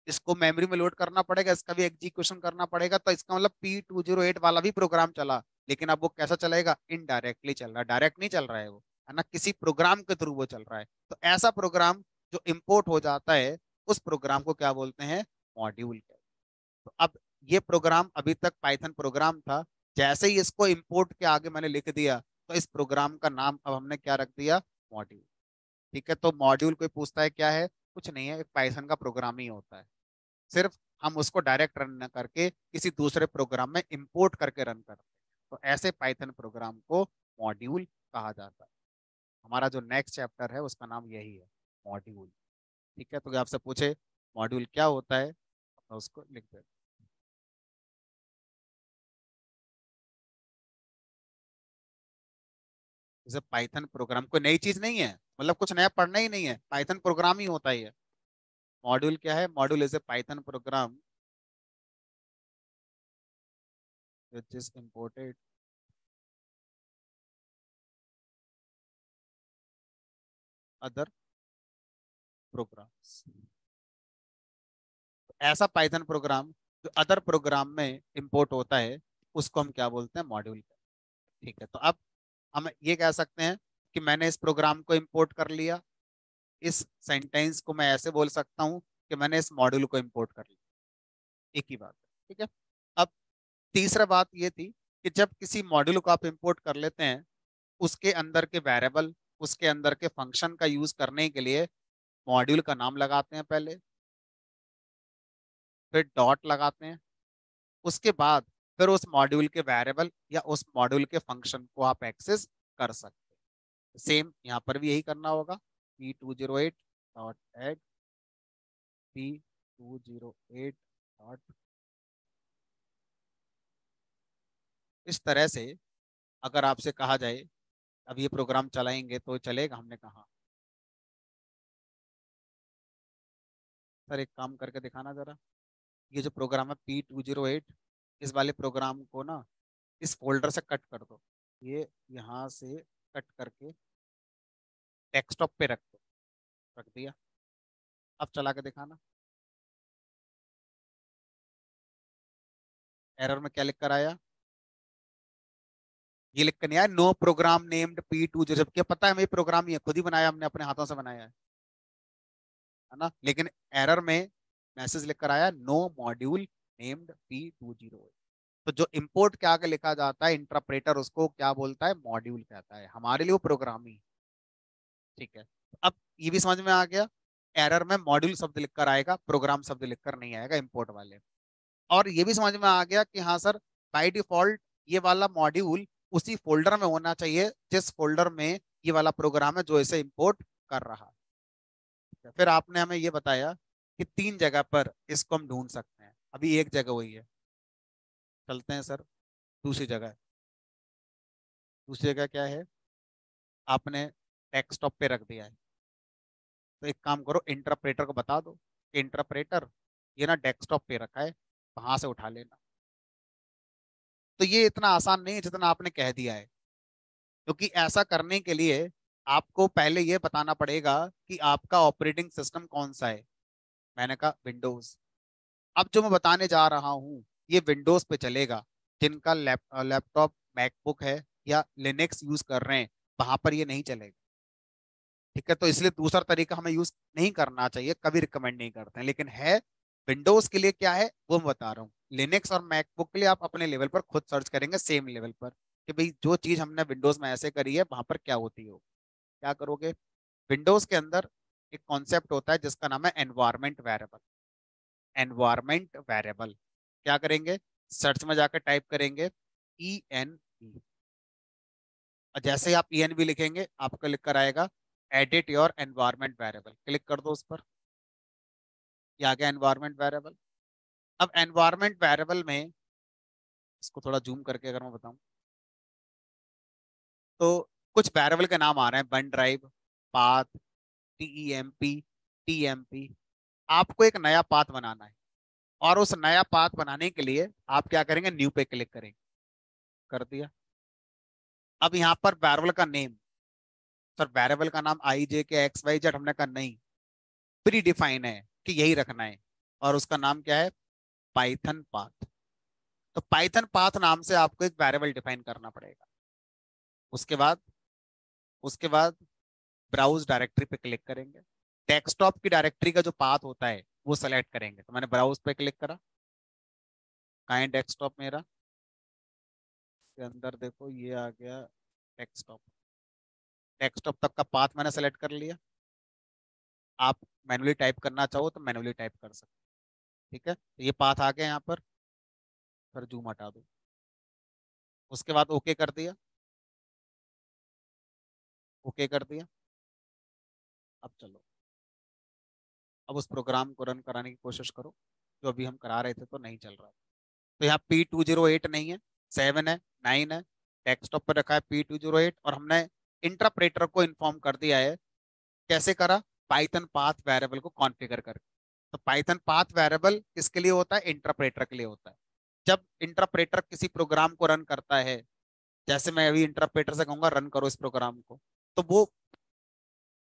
Speaker 1: इसको मेमोरी में लोड करना पड़ेगा, इसका भी एग्जीक्यूशन करना पड़ेगा। तो इसका मतलब P208 वाला भी प्रोग्राम चला, लेकिन अब वो कैसा चलेगा? इनडायरेक्टली चल रहा है, डायरेक्ट नहीं चल रहा है वो, है ना, किसी प्रोग्राम के थ्रू वो चल रहा है। तो ऐसा प्रोग्राम जो इंपोर्ट हो जाता है, उस प्रोग्राम को क्या बोलते हैं? मॉड्यूल। तो अब ये प्रोग्राम अभी तक पाइथन प्रोग्राम था, जैसे ही इसको इंपोर्ट के आगे मैंने लिख दिया तो इस प्रोग्राम का नाम अब हमने क्या रख दिया? मॉड्यूल। ठीक है, तो मॉड्यूल कोई पूछता है क्या है? कुछ नहीं है, एक पाइथन का प्रोग्राम ही होता है। सिर्फ हम उसको डायरेक्ट रन न करके किसी दूसरे प्रोग्राम में इंपोर्ट करके रन करते हैं। तो ऐसे पाइथन प्रोग्राम को मॉड्यूल कहा जाता है। हमारा जो नेक्स्ट चैप्टर है उसका नाम यही है, मॉड्यूल। ठीक है, तो अगर आपसे पूछे मॉड्यूल क्या होता है, तो उसको लिख दे। जैसे पाइथन प्रोग्राम कोई नई चीज नहीं है, मतलब कुछ नया पढ़ना ही नहीं है, पाइथन प्रोग्राम ही होता ही है। मॉड्यूल क्या है? Module is a Python program which is imported other programs. ऐसा पाइथन प्रोग्राम जो अदर प्रोग्राम में इंपोर्ट होता है, उसको हम क्या बोलते हैं? मॉड्यूल। ठीक है, तो अब हम ये कह सकते हैं कि मैंने इस प्रोग्राम को इंपोर्ट कर लिया। इस सेंटेंस को मैं ऐसे बोल सकता हूँ कि मैंने इस मॉड्यूल को इंपोर्ट कर लिया। एक ही बात है, ठीक है। अब तीसरा बात ये थी कि जब किसी मॉड्यूल को आप इंपोर्ट कर लेते हैं, उसके अंदर के वेरिएबल, उसके अंदर के फंक्शन का यूज करने के लिए मॉड्यूल का नाम लगाते हैं पहले, फिर डॉट लगाते हैं, उसके बाद फिर उस मॉड्यूल के वेरिएबल या उस मॉड्यूल के फंक्शन को आप एक्सेस कर सकते हैं। सेम यहाँ पर भी यही करना होगा। P208 dot add P208 dot. इस तरह से अगर आपसे कहा जाए अब ये प्रोग्राम चलाएंगे तो चलेगा, हमने कहा सर एक काम करके दिखाना जरा। ये जो प्रोग्राम है P208, इस वाले प्रोग्राम को ना इस फोल्डर से कट कर दो। ये यहाँ से कट करके डेस्कटॉप पे रख दो। रख दिया। अब चला के दिखाना। एरर में क्या लिख कर आया? ये लिख कर नहीं आया, नो प्रोग्राम नेम्ड P20, जबकि पता है हमें प्रोग्राम ये खुद ही बनाया, हमने अपने हाथों से बनाया है ना, लेकिन एरर में मैसेज लिख कर आया नो मॉड्यूल नेम्ड P20। तो जो इंपोर्ट के आगे लिखा जाता है इंटरप्रेटर, उसको क्या बोलता है? मॉड्यूल कहता है। हमारे लिए वो प्रोग्राम ही। ठीक है, अब ये भी समझ में आ गया। एरर में मॉड्यूल शब्द लिखकर आएगा, प्रोग्राम शब्द लिखकर नहीं आएगा इंपोर्ट वाले। और ये भी समझ में आ गया कि हाँ सर, बाय डिफॉल्ट ये वाला मॉड्यूल उसी फोल्डर में होना चाहिए जिस फोल्डर में ये वाला प्रोग्राम है जो इसे इंपोर्ट कर रहा है। फिर आपने हमें ये बताया कि तीन जगह पर इसको हम ढूंढ सकते हैं, अभी एक जगह हुई है। चलते हैं सर दूसरी जगह। दूसरी जगह क्या है? आपने डेस्कटॉप पे रख दिया है। तो एक काम करो, इंटरप्रेटर को बता दो कि इंटरप्रेटर ये ना डेस्कटॉप पे रखा है, वहां से उठा लेना। तो ये इतना आसान नहीं है जितना आपने कह दिया है, क्योंकि ऐसा करने के लिए आपको पहले ये बताना पड़ेगा कि आपका ऑपरेटिंग सिस्टम कौन सा है। मैंने कहा विंडोज। अब जो मैं बताने जा रहा हूँ ये विंडोज पे चलेगा। जिनका लैपटॉप मैकबुक है या लिनक्स यूज कर रहे हैं, वहां पर ये नहीं चलेगा। ठीक है, तो इसलिए दूसरा तरीका हमें यूज नहीं करना चाहिए, कभी रिकमेंड नहीं करते हैं, लेकिन है विंडोज के लिए क्या है वो मैं बता रहा हूँ। लिनक्स और मैकबुक के लिए आप अपने लेवल पर खुद सर्च करेंगे, सेम लेवल पर, कि भाई जो चीज हमने विंडोज में ऐसे करी है वहां पर क्या होती हो। क्या करोगे, विंडोज के अंदर एक कॉन्सेप्ट होता है जिसका नाम है एनवायरमेंट वेरिएबल। एनवायरमेंट वेरिएबल क्या करेंगे, सर्च में जाकर टाइप करेंगे ENV, और जैसे ही आप ENV लिखेंगे आपको लिख कर आएगा edit your environment variable, click कर दो उस पर। ये आ गया एनवायरमेंट वेरिएबल। अब एनवायरमेंट वेरिएबल में इसको थोड़ा जूम करके अगर मैं बताऊं, तो कुछ वेरिएबल के नाम आ रहे हैं, one drive, path, TEMP, TMP। आपको एक नया पाथ बनाना है, और उस नया पाथ बनाने के लिए आप क्या करेंगे, न्यू पे क्लिक करेंगे। कर दिया। अब यहाँ पर वेरिएबल का नेम, सर वेरिएबल का नाम IJK XYZ, हमने कहा नहीं, प्री डिफाइन है कि यही रखना है, और उसका नाम क्या है, पाइथन पाथ। तो पाइथन पाथ नाम से आपको एक वेरिएबल डिफाइन करना पड़ेगा। उसके बाद उसके बाद ब्राउज डायरेक्टरी पे क्लिक करेंगे। डेस्कटॉप की डायरेक्टरी का जो पाथ होता है वो सेलेक्ट करेंगे। तो मैंने ब्राउज पे क्लिक करा, कहाँ है डेस्कटॉप मेरा, के अंदर देखो ये आ गया डेस्कटॉप। डेस्कटॉप तक का पाथ मैंने सेलेक्ट कर लिया। आप मैनुअली टाइप करना चाहो तो मैनुअली टाइप कर सकते हो। ठीक है, तो ये पाथ आ गया यहाँ पर। फिर जूम हटा दो। उसके बाद ओके कर दिया। ओके कर दिया। अब चलो, अब उस प्रोग्राम को रन कराने की कोशिश करो, जो अभी हम करा रहे थे तो नहीं चल रहा। तो यहाँ P208 नहीं है, 7 है, 9 है। डेस्कटॉप पर रखा है P208, और हमने इंटरप्रेटर को इन्फॉर्म कर दिया है। कैसे करा, पाइथन पाथ वेरिएबल को कॉन्फ़िगर करके। तो पाइथन पाथ वेरिएबल किसके लिए होता है, इंटरप्रेटर के लिए होता है। जब इंटरप्रेटर किसी प्रोग्राम को रन करता है, जैसे मैं अभी इंटरप्रेटर से कहूंगा रन करो इस प्रोग्राम को, तो वो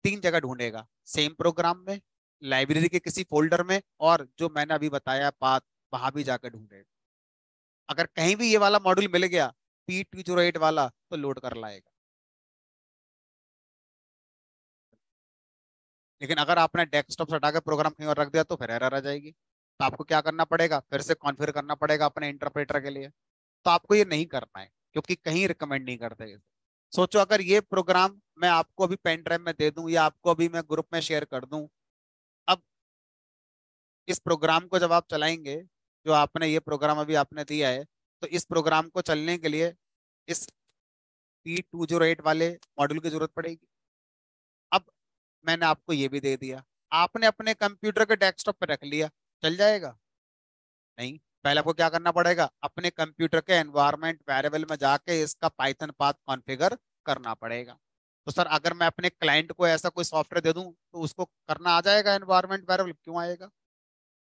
Speaker 1: तीन जगह ढूंढेगा, सेम प्रोग्राम में, लाइब्रेरी के किसी फोल्डर में, और जो मैंने अभी बताया पाथ, वहां भी जाकर ढूंढेगा। अगर कहीं भी ये वाला मॉड्यूल मिल गया, P208 वाला, तो लोड कर लाएगा। लेकिन अगर आपने डेस्कटॉप से हटाकर प्रोग्राम कहीं और रख दिया तो फिर एरर आ जाएगी। तो आपको क्या करना पड़ेगा, फिर से कॉन्फ़िगर करना पड़ेगा अपने इंटरप्रेटर के लिए। तो आपको ये नहीं करना है, क्योंकि कहीं रिकमेंड नहीं करते इसे। सोचो अगर ये प्रोग्राम मैं आपको अभी पेन ड्राइव में दे दूं, या आपको अभी मैं ग्रुप में शेयर कर दूं, अब इस प्रोग्राम को जब आप चलाएंगे, जो आपने ये प्रोग्राम अभी आपने दिया है, तो इस प्रोग्राम को चलने के लिए इस P208 वाले मॉड्यूल की जरूरत पड़ेगी। अब मैंने आपको ये भी दे दिया, आपने अपने कंप्यूटर के डेस्कटॉप पे रख लिया, चल जाएगा? नहीं, पहले आपको क्या करना पड़ेगा, अपने कंप्यूटर के एनवायरनमेंट वेरिएबल में जाके इसका पाइथन पाथ कॉन्फ़िगर करना पड़ेगा। तो सर अगर मैं अपने क्लाइंट को ऐसा कोई सॉफ्टवेयर दे दूं तो उसको करना आ जाएगा एनवायरनमेंट वेरिएबल, क्यों आएगा?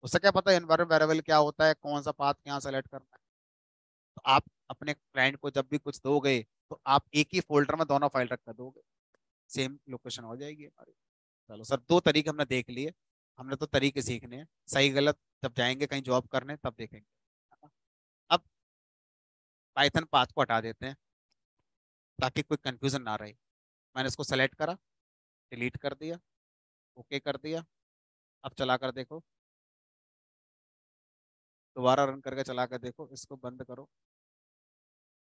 Speaker 1: उससे क्या पता एनवायरनमेंट वेरिएबल क्या होता है, कौन सा पाथ क्या सेलेक्ट करना है। तो आप अपने क्लाइंट को जब भी कुछ दोगे, तो आप एक ही फोल्डर में दोनों फाइल रख कर दोगे, सेम लोकेशन हो जाएगी हमारी। चलो सर, दो तरीके हमने देख लिए। हमने तो तरीके सीखने हैं, सही गलत जब जाएंगे कहीं जॉब करने तब देखेंगे, है ना? अब पाइथन पाथ को हटा देते हैं, ताकि कोई कंफ्यूजन ना रहे। मैंने इसको सेलेक्ट करा, डिलीट कर दिया, ओके कर दिया। अब चला कर देखो, दोबारा रन करके चला कर देखो, इसको बंद करो,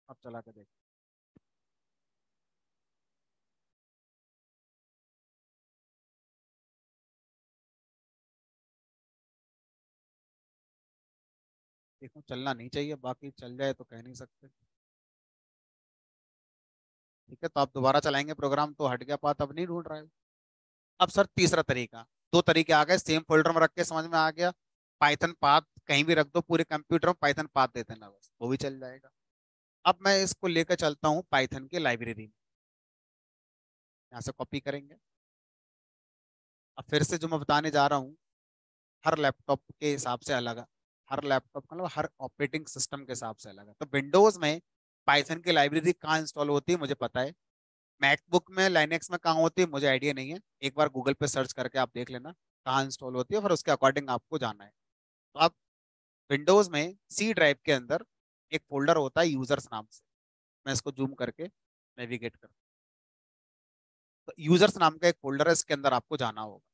Speaker 1: अब चला कर देखो। देखो चलना नहीं चाहिए, बाकी चल जाए तो कह नहीं सकते। ठीक है, तो आप दोबारा चलाएंगे प्रोग्राम तो हट गया पाथ, अब नहीं ढूंढ रहा है। अब सर तीसरा तरीका, दो तरीके आ गए, सेम फोल्डर में रख के समझ में आ गया, पाइथन पाथ कहीं भी रख दो पूरे कंप्यूटर में, पाइथन पाथ दे देना बस, वो भी चल जाएगा। अब मैं इसको लेकर चलता हूँ पाइथन की लाइब्रेरी में, यहाँ से कॉपी करेंगे। अब फिर से जो मैं बताने जा रहा हूँ, हर लैपटॉप के हिसाब से अलग है, हर लैपटॉप मतलब हर ऑपरेटिंग सिस्टम के हिसाब से अलग है। तो विंडोज में पाइथन की लाइब्रेरी कहाँ इंस्टॉल होती है मुझे पता है, मैकबुक में लाइनेक्स में कहाँ होती है मुझे आइडिया नहीं है। एक बार गूगल पे सर्च करके आप देख लेना कहाँ इंस्टॉल होती है, फिर उसके अकॉर्डिंग आपको जाना है। तो आप विंडोज में सी ड्राइव के अंदर एक फोल्डर होता है यूजर्स नाम से, मैं इसको जूम करके नेविगेट कर, तो यूजर्स नाम का एक फोल्डर है, इसके अंदर आपको जाना होगा।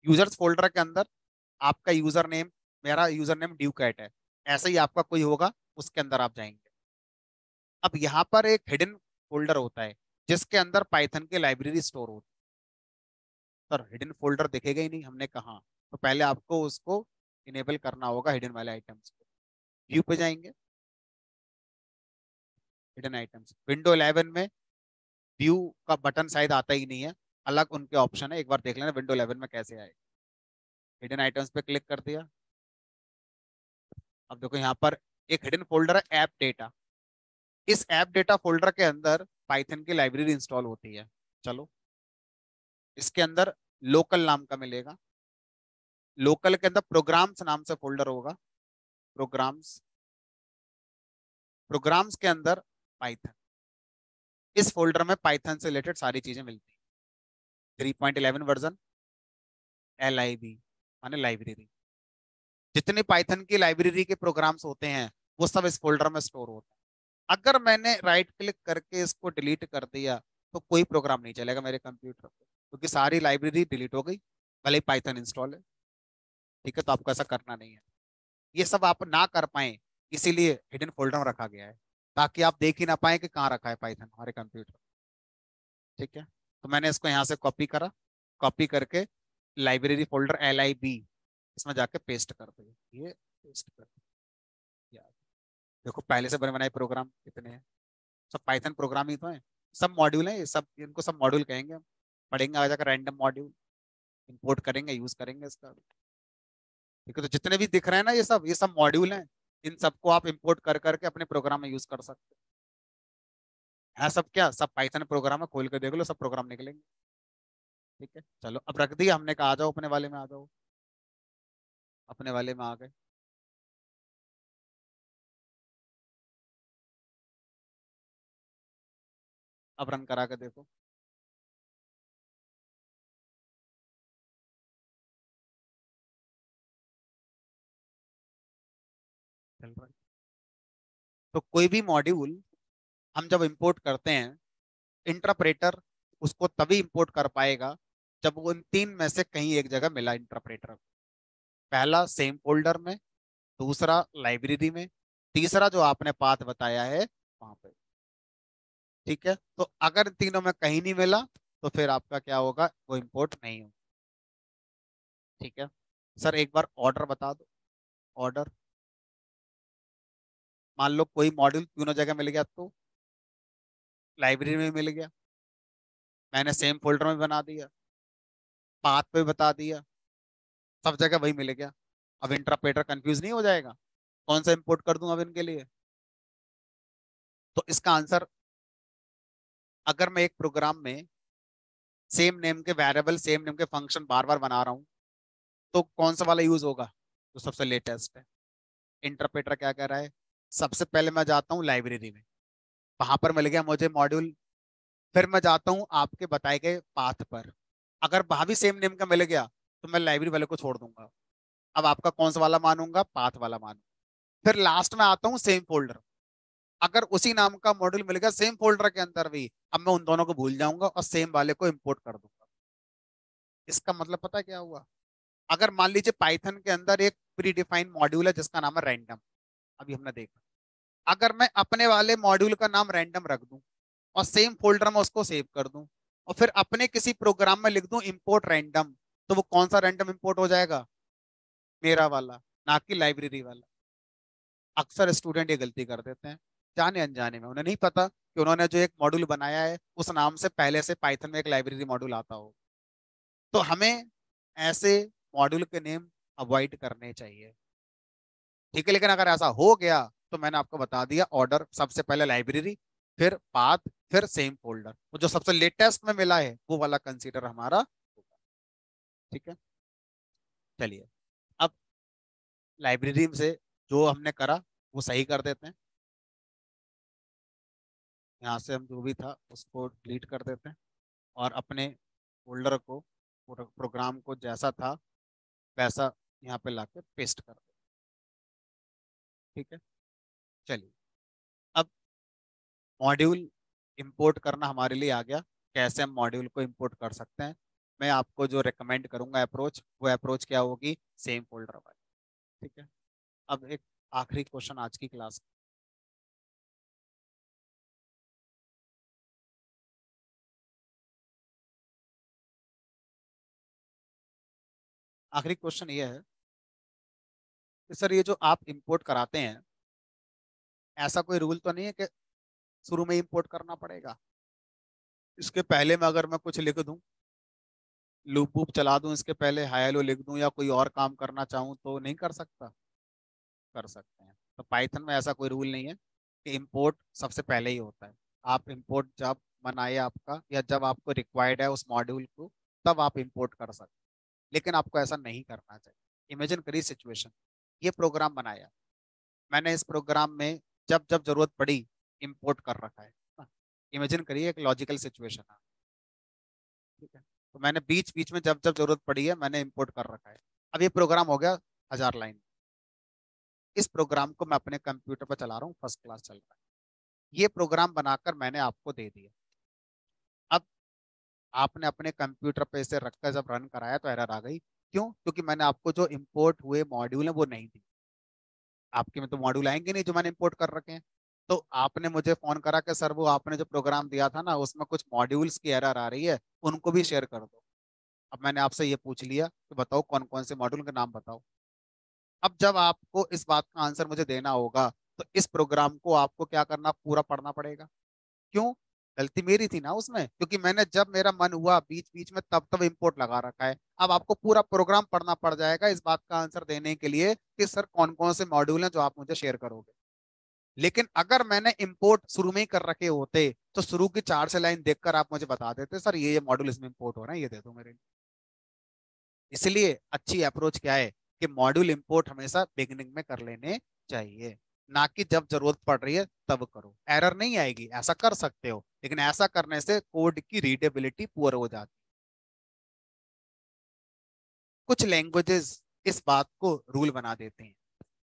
Speaker 1: यूजर्स फोल्डर के अंदर आपका यूजर नेम, मेरा यूजर नेम ड्यू कैट है, ऐसे ही आपका कोई होगा, उसके अंदर आप जाएंगे। अब यहाँ पर एक हिडन फोल्डर होता है जिसके अंदर पाइथन की लाइब्रेरी स्टोर होती है। सर हिडन फोल्डर दिखेगा ही नहीं, हमने कहा, तो पहले आपको उसको इनेबल करना होगा, हिडन वाले आइटम्स को। व्यू पे जाएंगे, हिडन आइटम्स, विंडो 11 में व्यू का बटन शायद आता ही नहीं है, अलग उनके ऑप्शन है, एक बार देख लेना विंडो 11 में कैसे आए। हिडन आइटम्स पे क्लिक कर दिया। अब देखो यहाँ पर एक हिडन फोल्डर है ऐप डेटा, इस ऐप डेटा फोल्डर के अंदर पाइथन की लाइब्रेरी इंस्टॉल होती है। चलो, इसके अंदर लोकल नाम का मिलेगा, लोकल के अंदर प्रोग्राम्स नाम से फोल्डर होगा, प्रोग्राम्स, प्रोग्राम्स के अंदर पाइथन, इस फोल्डर में पाइथन से रिलेटेड सारी चीजें मिलती हैं। 3.11 वर्जन, LIB माने लाइब्रेरी, जितने पाइथन की लाइब्रेरी के प्रोग्राम्स होते हैं वो सब इस फोल्डर में स्टोर होते हैं। अगर मैंने राइट क्लिक करके इसको डिलीट कर दिया तो कोई प्रोग्राम नहीं चलेगा मेरे कंप्यूटर पे, क्योंकि सारी लाइब्रेरी डिलीट हो गई, भले ही पाइथन इंस्टॉल है। ठीक है, तो आपको ऐसा करना नहीं है, ये सब आप ना कर पाए इसीलिए हिडन फोल्डर में रखा गया है, ताकि आप देख ही ना पाए कि कहाँ रखा है पाइथन हमारे कंप्यूटर। ठीक है, तो मैंने इसको यहाँ से कॉपी करा, कॉपी करके लाइब्रेरी फोल्डर LIB इसमें जाके पेस्ट कर दिया, ये पेस्ट कर दिया। देखो पहले से बने बनाए प्रोग्राम कितने हैं, सब पाइथन प्रोग्राम ही तो है, सब मॉड्यूल है ये सब, इनको सब मॉड्यूल कहेंगे हम, पढ़ेंगे आगे जाकर रैंडम मॉड्यूल, इंपोर्ट करेंगे यूज करेंगे इसका। ठीक है, तो जितने भी दिख रहे हैं ना ये सब मॉड्यूल हैं, इन सबको आप इंपोर्ट कर करके अपने प्रोग्राम में यूज कर सकते हैं। सब क्या, सब पाइथन प्रोग्राम है, खोल के देख लो सब प्रोग्राम निकलेंगे। ठीक है, चलो अब रख दिया हमने, कहा आ जाओ अपने वाले में, आ जाओ अपने वाले में आ गए। अब रन करा के देखो, चल रहा है। तो कोई भी मॉड्यूल हम जब इंपोर्ट करते हैं, इंटरप्रेटर उसको तभी इंपोर्ट कर पाएगा जब वो इन तीन में से कहीं एक जगह मिला इंटरप्रेटर। पहला सेम फोल्डर में, दूसरा लाइब्रेरी में, तीसरा जो आपने पाथ बताया है वहां पे। ठीक है, तो अगर तीनों में कहीं नहीं मिला तो फिर आपका क्या होगा, वो इंपोर्ट नहीं होगा। ठीक है सर, एक बार ऑर्डर बता दो, ऑर्डर, मान लो कोई मॉड्यूल तीनों जगह मिल गया, तो लाइब्रेरी में मिल गया, मैंने सेम फोल्डर में बना दिया, पाथ पे बता दिया, सब जगह वही मिल गया। अब इंटरप्रेटर कंफ्यूज नहीं हो जाएगा कौन सा इंपोर्ट कर दूं अब इनके लिए। तो इसका आंसर, अगर मैं एक प्रोग्राम में सेम नेम के वेरिएबल, सेम नेम के फंक्शन बार बार बना रहा हूँ, तो कौन सा वाला यूज होगा, तो सबसे लेटेस्ट है। इंटरप्रेटर क्या कह रहा है, सबसे पहले मैं जाता हूँ लाइब्रेरी में, वहां पर मिल गया मुझे मॉड्यूल, फिर मैं जाता हूँ आपके बताए गए पाथ पर, अगर वहां भी सेम नेम का मिल गया तो मैं लाइब्रेरी वाले को छोड़ दूंगा। अब आपका कौन सा वाला मानूंगा, पाथ वाला मानूंगा। फिर लास्ट में आता हूँ सेम फोल्डर, अगर उसी नाम का मॉड्यूल मिल गया सेम फोल्डर के अंदर भी, अब मैं उन दोनों को भूल जाऊंगा और सेम वाले को इंपोर्ट कर दूंगा। इसका मतलब पता है क्या हुआ, अगर मान लीजिए पाइथन के अंदर एक प्री डिफाइंड मॉड्यूल है जिसका नाम है रैंडम, अभी हमने देखा, अगर मैं अपने वाले मॉड्यूल का नाम रैंडम रख दूं और सेम फोल्डर में उसको सेव कर दूं और फिर अपने किसी प्रोग्राम में लिख दूं इंपोर्ट रैंडम, तो वो कौन सा रैंडम इंपोर्ट हो जाएगा, मेरा वाला, ना कि लाइब्रेरी वाला। अक्सर स्टूडेंट ये गलती कर देते हैं, जाने अनजाने में, उन्हें नहीं पता कि उन्होंने जो एक मॉड्यूल बनाया है उस नाम से पहले से पाइथन में एक लाइब्रेरी मॉड्यूल आता हो। तो हमें ऐसे मॉड्यूल के नेम अवॉइड करने चाहिए। ठीक है, लेकिन अगर ऐसा हो गया तो मैंने आपको बता दिया, ऑर्डर सबसे पहले लाइब्रेरी, फिर पाथ, फिर सेम फोल्डर, वो जो सबसे लेटेस्ट में मिला है वो वाला कंसीडर हमारा होगा। ठीक है, चलिए अब लाइब्रेरी से जो हमने करा वो सही कर देते हैं। यहाँ से हम जो भी था उसको डिलीट कर देते हैं और अपने फोल्डर को, प्रोग्राम को जैसा था वैसा यहाँ पे लाके पेस्ट कर देते हैं। ठीक है, चलिए अब मॉड्यूल इंपोर्ट करना हमारे लिए आ गया। कैसे हम मॉड्यूल को इंपोर्ट कर सकते हैं, मैं आपको जो रेकमेंड करूंगा अप्रोच, वो अप्रोच क्या होगी, सेम फोल्डर वाली। ठीक है, अब एक आखिरी क्वेश्चन आज की क्लास। आखिरी क्वेश्चन ये है कि सर ये जो आप इंपोर्ट कराते हैं, ऐसा कोई रूल तो नहीं है कि शुरू में इंपोर्ट करना पड़ेगा? इसके पहले में अगर मैं कुछ लिख दूं, लूप वूप चला दूं, इसके पहले हाई हेलो लिख दूं या कोई और काम करना चाहूं तो नहीं कर सकता? कर सकते हैं। तो पाइथन में ऐसा कोई रूल नहीं है कि इंपोर्ट सबसे पहले ही होता है। आप इंपोर्ट जब मन आए आपका, या जब आपको रिक्वायर्ड है उस मॉड्यूल को, तब आप इंपोर्ट कर सकते हैं। लेकिन आपको ऐसा नहीं करना चाहिए। इमेजिन करिए सिचुएशन, ये प्रोग्राम बनाया मैंने, इस प्रोग्राम में जब जब जरूरत पड़ी इंपोर्ट कर रखा है। इमेजिन करिए एक लॉजिकल सिचुएशन है। ठीक है, तो मैंने बीच बीच में जब जब जरूरत पड़ी है मैंने इंपोर्ट कर रखा है। अब ये प्रोग्राम हो गया 1000 लाइन। इस प्रोग्राम को मैं अपने कंप्यूटर पर चला रहा हूँ, फर्स्ट क्लास चल रहा है। ये प्रोग्राम बनाकर मैंने आपको दे दिया। अब आपने अपने कंप्यूटर पे इसे रखकर जब रन कराया तो एरर आ गई। क्यों? क्योंकि मैंने आपको जो इंपोर्ट हुए मॉड्यूल है वो नहीं दी। आपके में तो मॉड्यूल आएंगे नहीं जो मैंने इंपोर्ट कर रखे हैं। तो आपने मुझे फोन करा कि सर वो आपने जो प्रोग्राम दिया था ना उसमें कुछ मॉड्यूल्स की एरर आ रही है, उनको भी शेयर कर दो। अब मैंने आपसे ये पूछ लिया कि बताओ कौन कौन से मॉड्यूल के नाम बताओ। अब जब आपको इस बात का आंसर मुझे देना होगा तो इस प्रोग्राम को आपको क्या करना, पूरा पढ़ना पड़ेगा। क्यों? गलती मेरी थी ना उसमें, क्योंकि मैंने जब मेरा मन हुआ बीच बीच में तब तब इंपोर्ट लगा रखा है। अब आपको पूरा प्रोग्राम पढ़ना पड़ जाएगा इस बात का आंसर देने के लिए कि सर कौन कौन से मॉड्यूल हैं जो आप मुझे शेयर करोगे। लेकिन अगर मैंने इंपोर्ट शुरू में ही कर रखे होते तो शुरू की 4 से लाइन देखकर आप मुझे बता देते सर ये मॉड्यूल इसमें इंपोर्ट हो रहा है, ये दे दो मेरे लिए। इसलिए अच्छी अप्रोच क्या है कि मॉड्यूल इंपोर्ट हमेशा बिगिनिंग में कर लेने चाहिए, ना कि जब जरूरत पड़ रही है तब करो। एरर नहीं आएगी, ऐसा कर सकते हो, लेकिन ऐसा करने से कोड की रीडेबिलिटी पुअर हो जाती है। कुछ लैंग्वेजेस इस बात को रूल बना देते हैं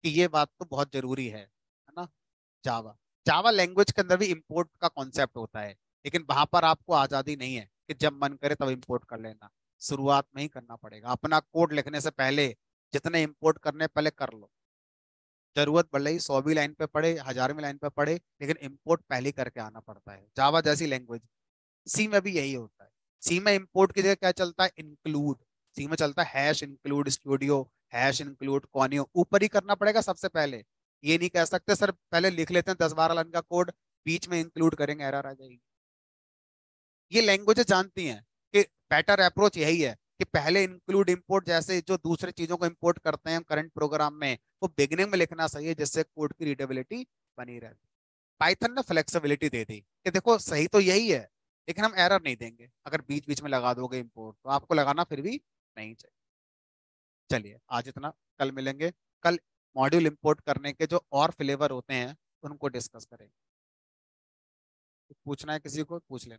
Speaker 1: कि ये बात तो बहुत जरूरी है ना। जावा, जावा लैंग्वेज के अंदर भी इंपोर्ट का कॉन्सेप्ट होता है, लेकिन वहां पर आपको आजादी नहीं है कि जब मन करे तब इंपोर्ट कर लेना। शुरुआत में ही करना पड़ेगा। अपना कोड लिखने से पहले जितने इंपोर्ट करने पहले कर लो। जरूरत भले ही 100वीं लाइन पे पड़े, 1000वीं लाइन पे पड़े, लेकिन इंपोर्ट पहले करके आना पड़ता है। जावा जैसी लैंग्वेज, सी में भी यही होता है। सी में इंपोर्ट की जगह क्या चलता है, इंक्लूड। सी में चलता है hash include studio, hash include conio, ऊपर ही करना पड़ेगा सबसे पहले। ये नहीं कह सकते सर पहले लिख लेते हैं 10-12 लाइन का कोड, बीच में इंक्लूड करेंगे एरर आ जाएगी। ये लैंग्वेजेस जानती हैं कि बेटर अप्रोच यही है कि पहले इंक्लूड इंपोर्ट जैसे जो दूसरी चीजों को इंपोर्ट करते हैं करंट प्रोग्राम में, वो बिगिनिंग में लिखना सही है जिससे कोड की रीडेबिलिटी बनी रहे। पाइथन ने फ्लेक्सिबिलिटी दे दी कि देखो सही तो यही है, लेकिन हम एरर नहीं देंगे अगर बीच बीच में लगा दोगे इंपोर्ट, तो आपको लगाना फिर भी नहीं चाहिए। चलिए आज इतना, कल मिलेंगे। कल मॉड्यूल इंपोर्ट करने के जो और फ्लेवर होते हैं उनको डिस्कस करेंगे। पूछना है किसी को पूछ लें।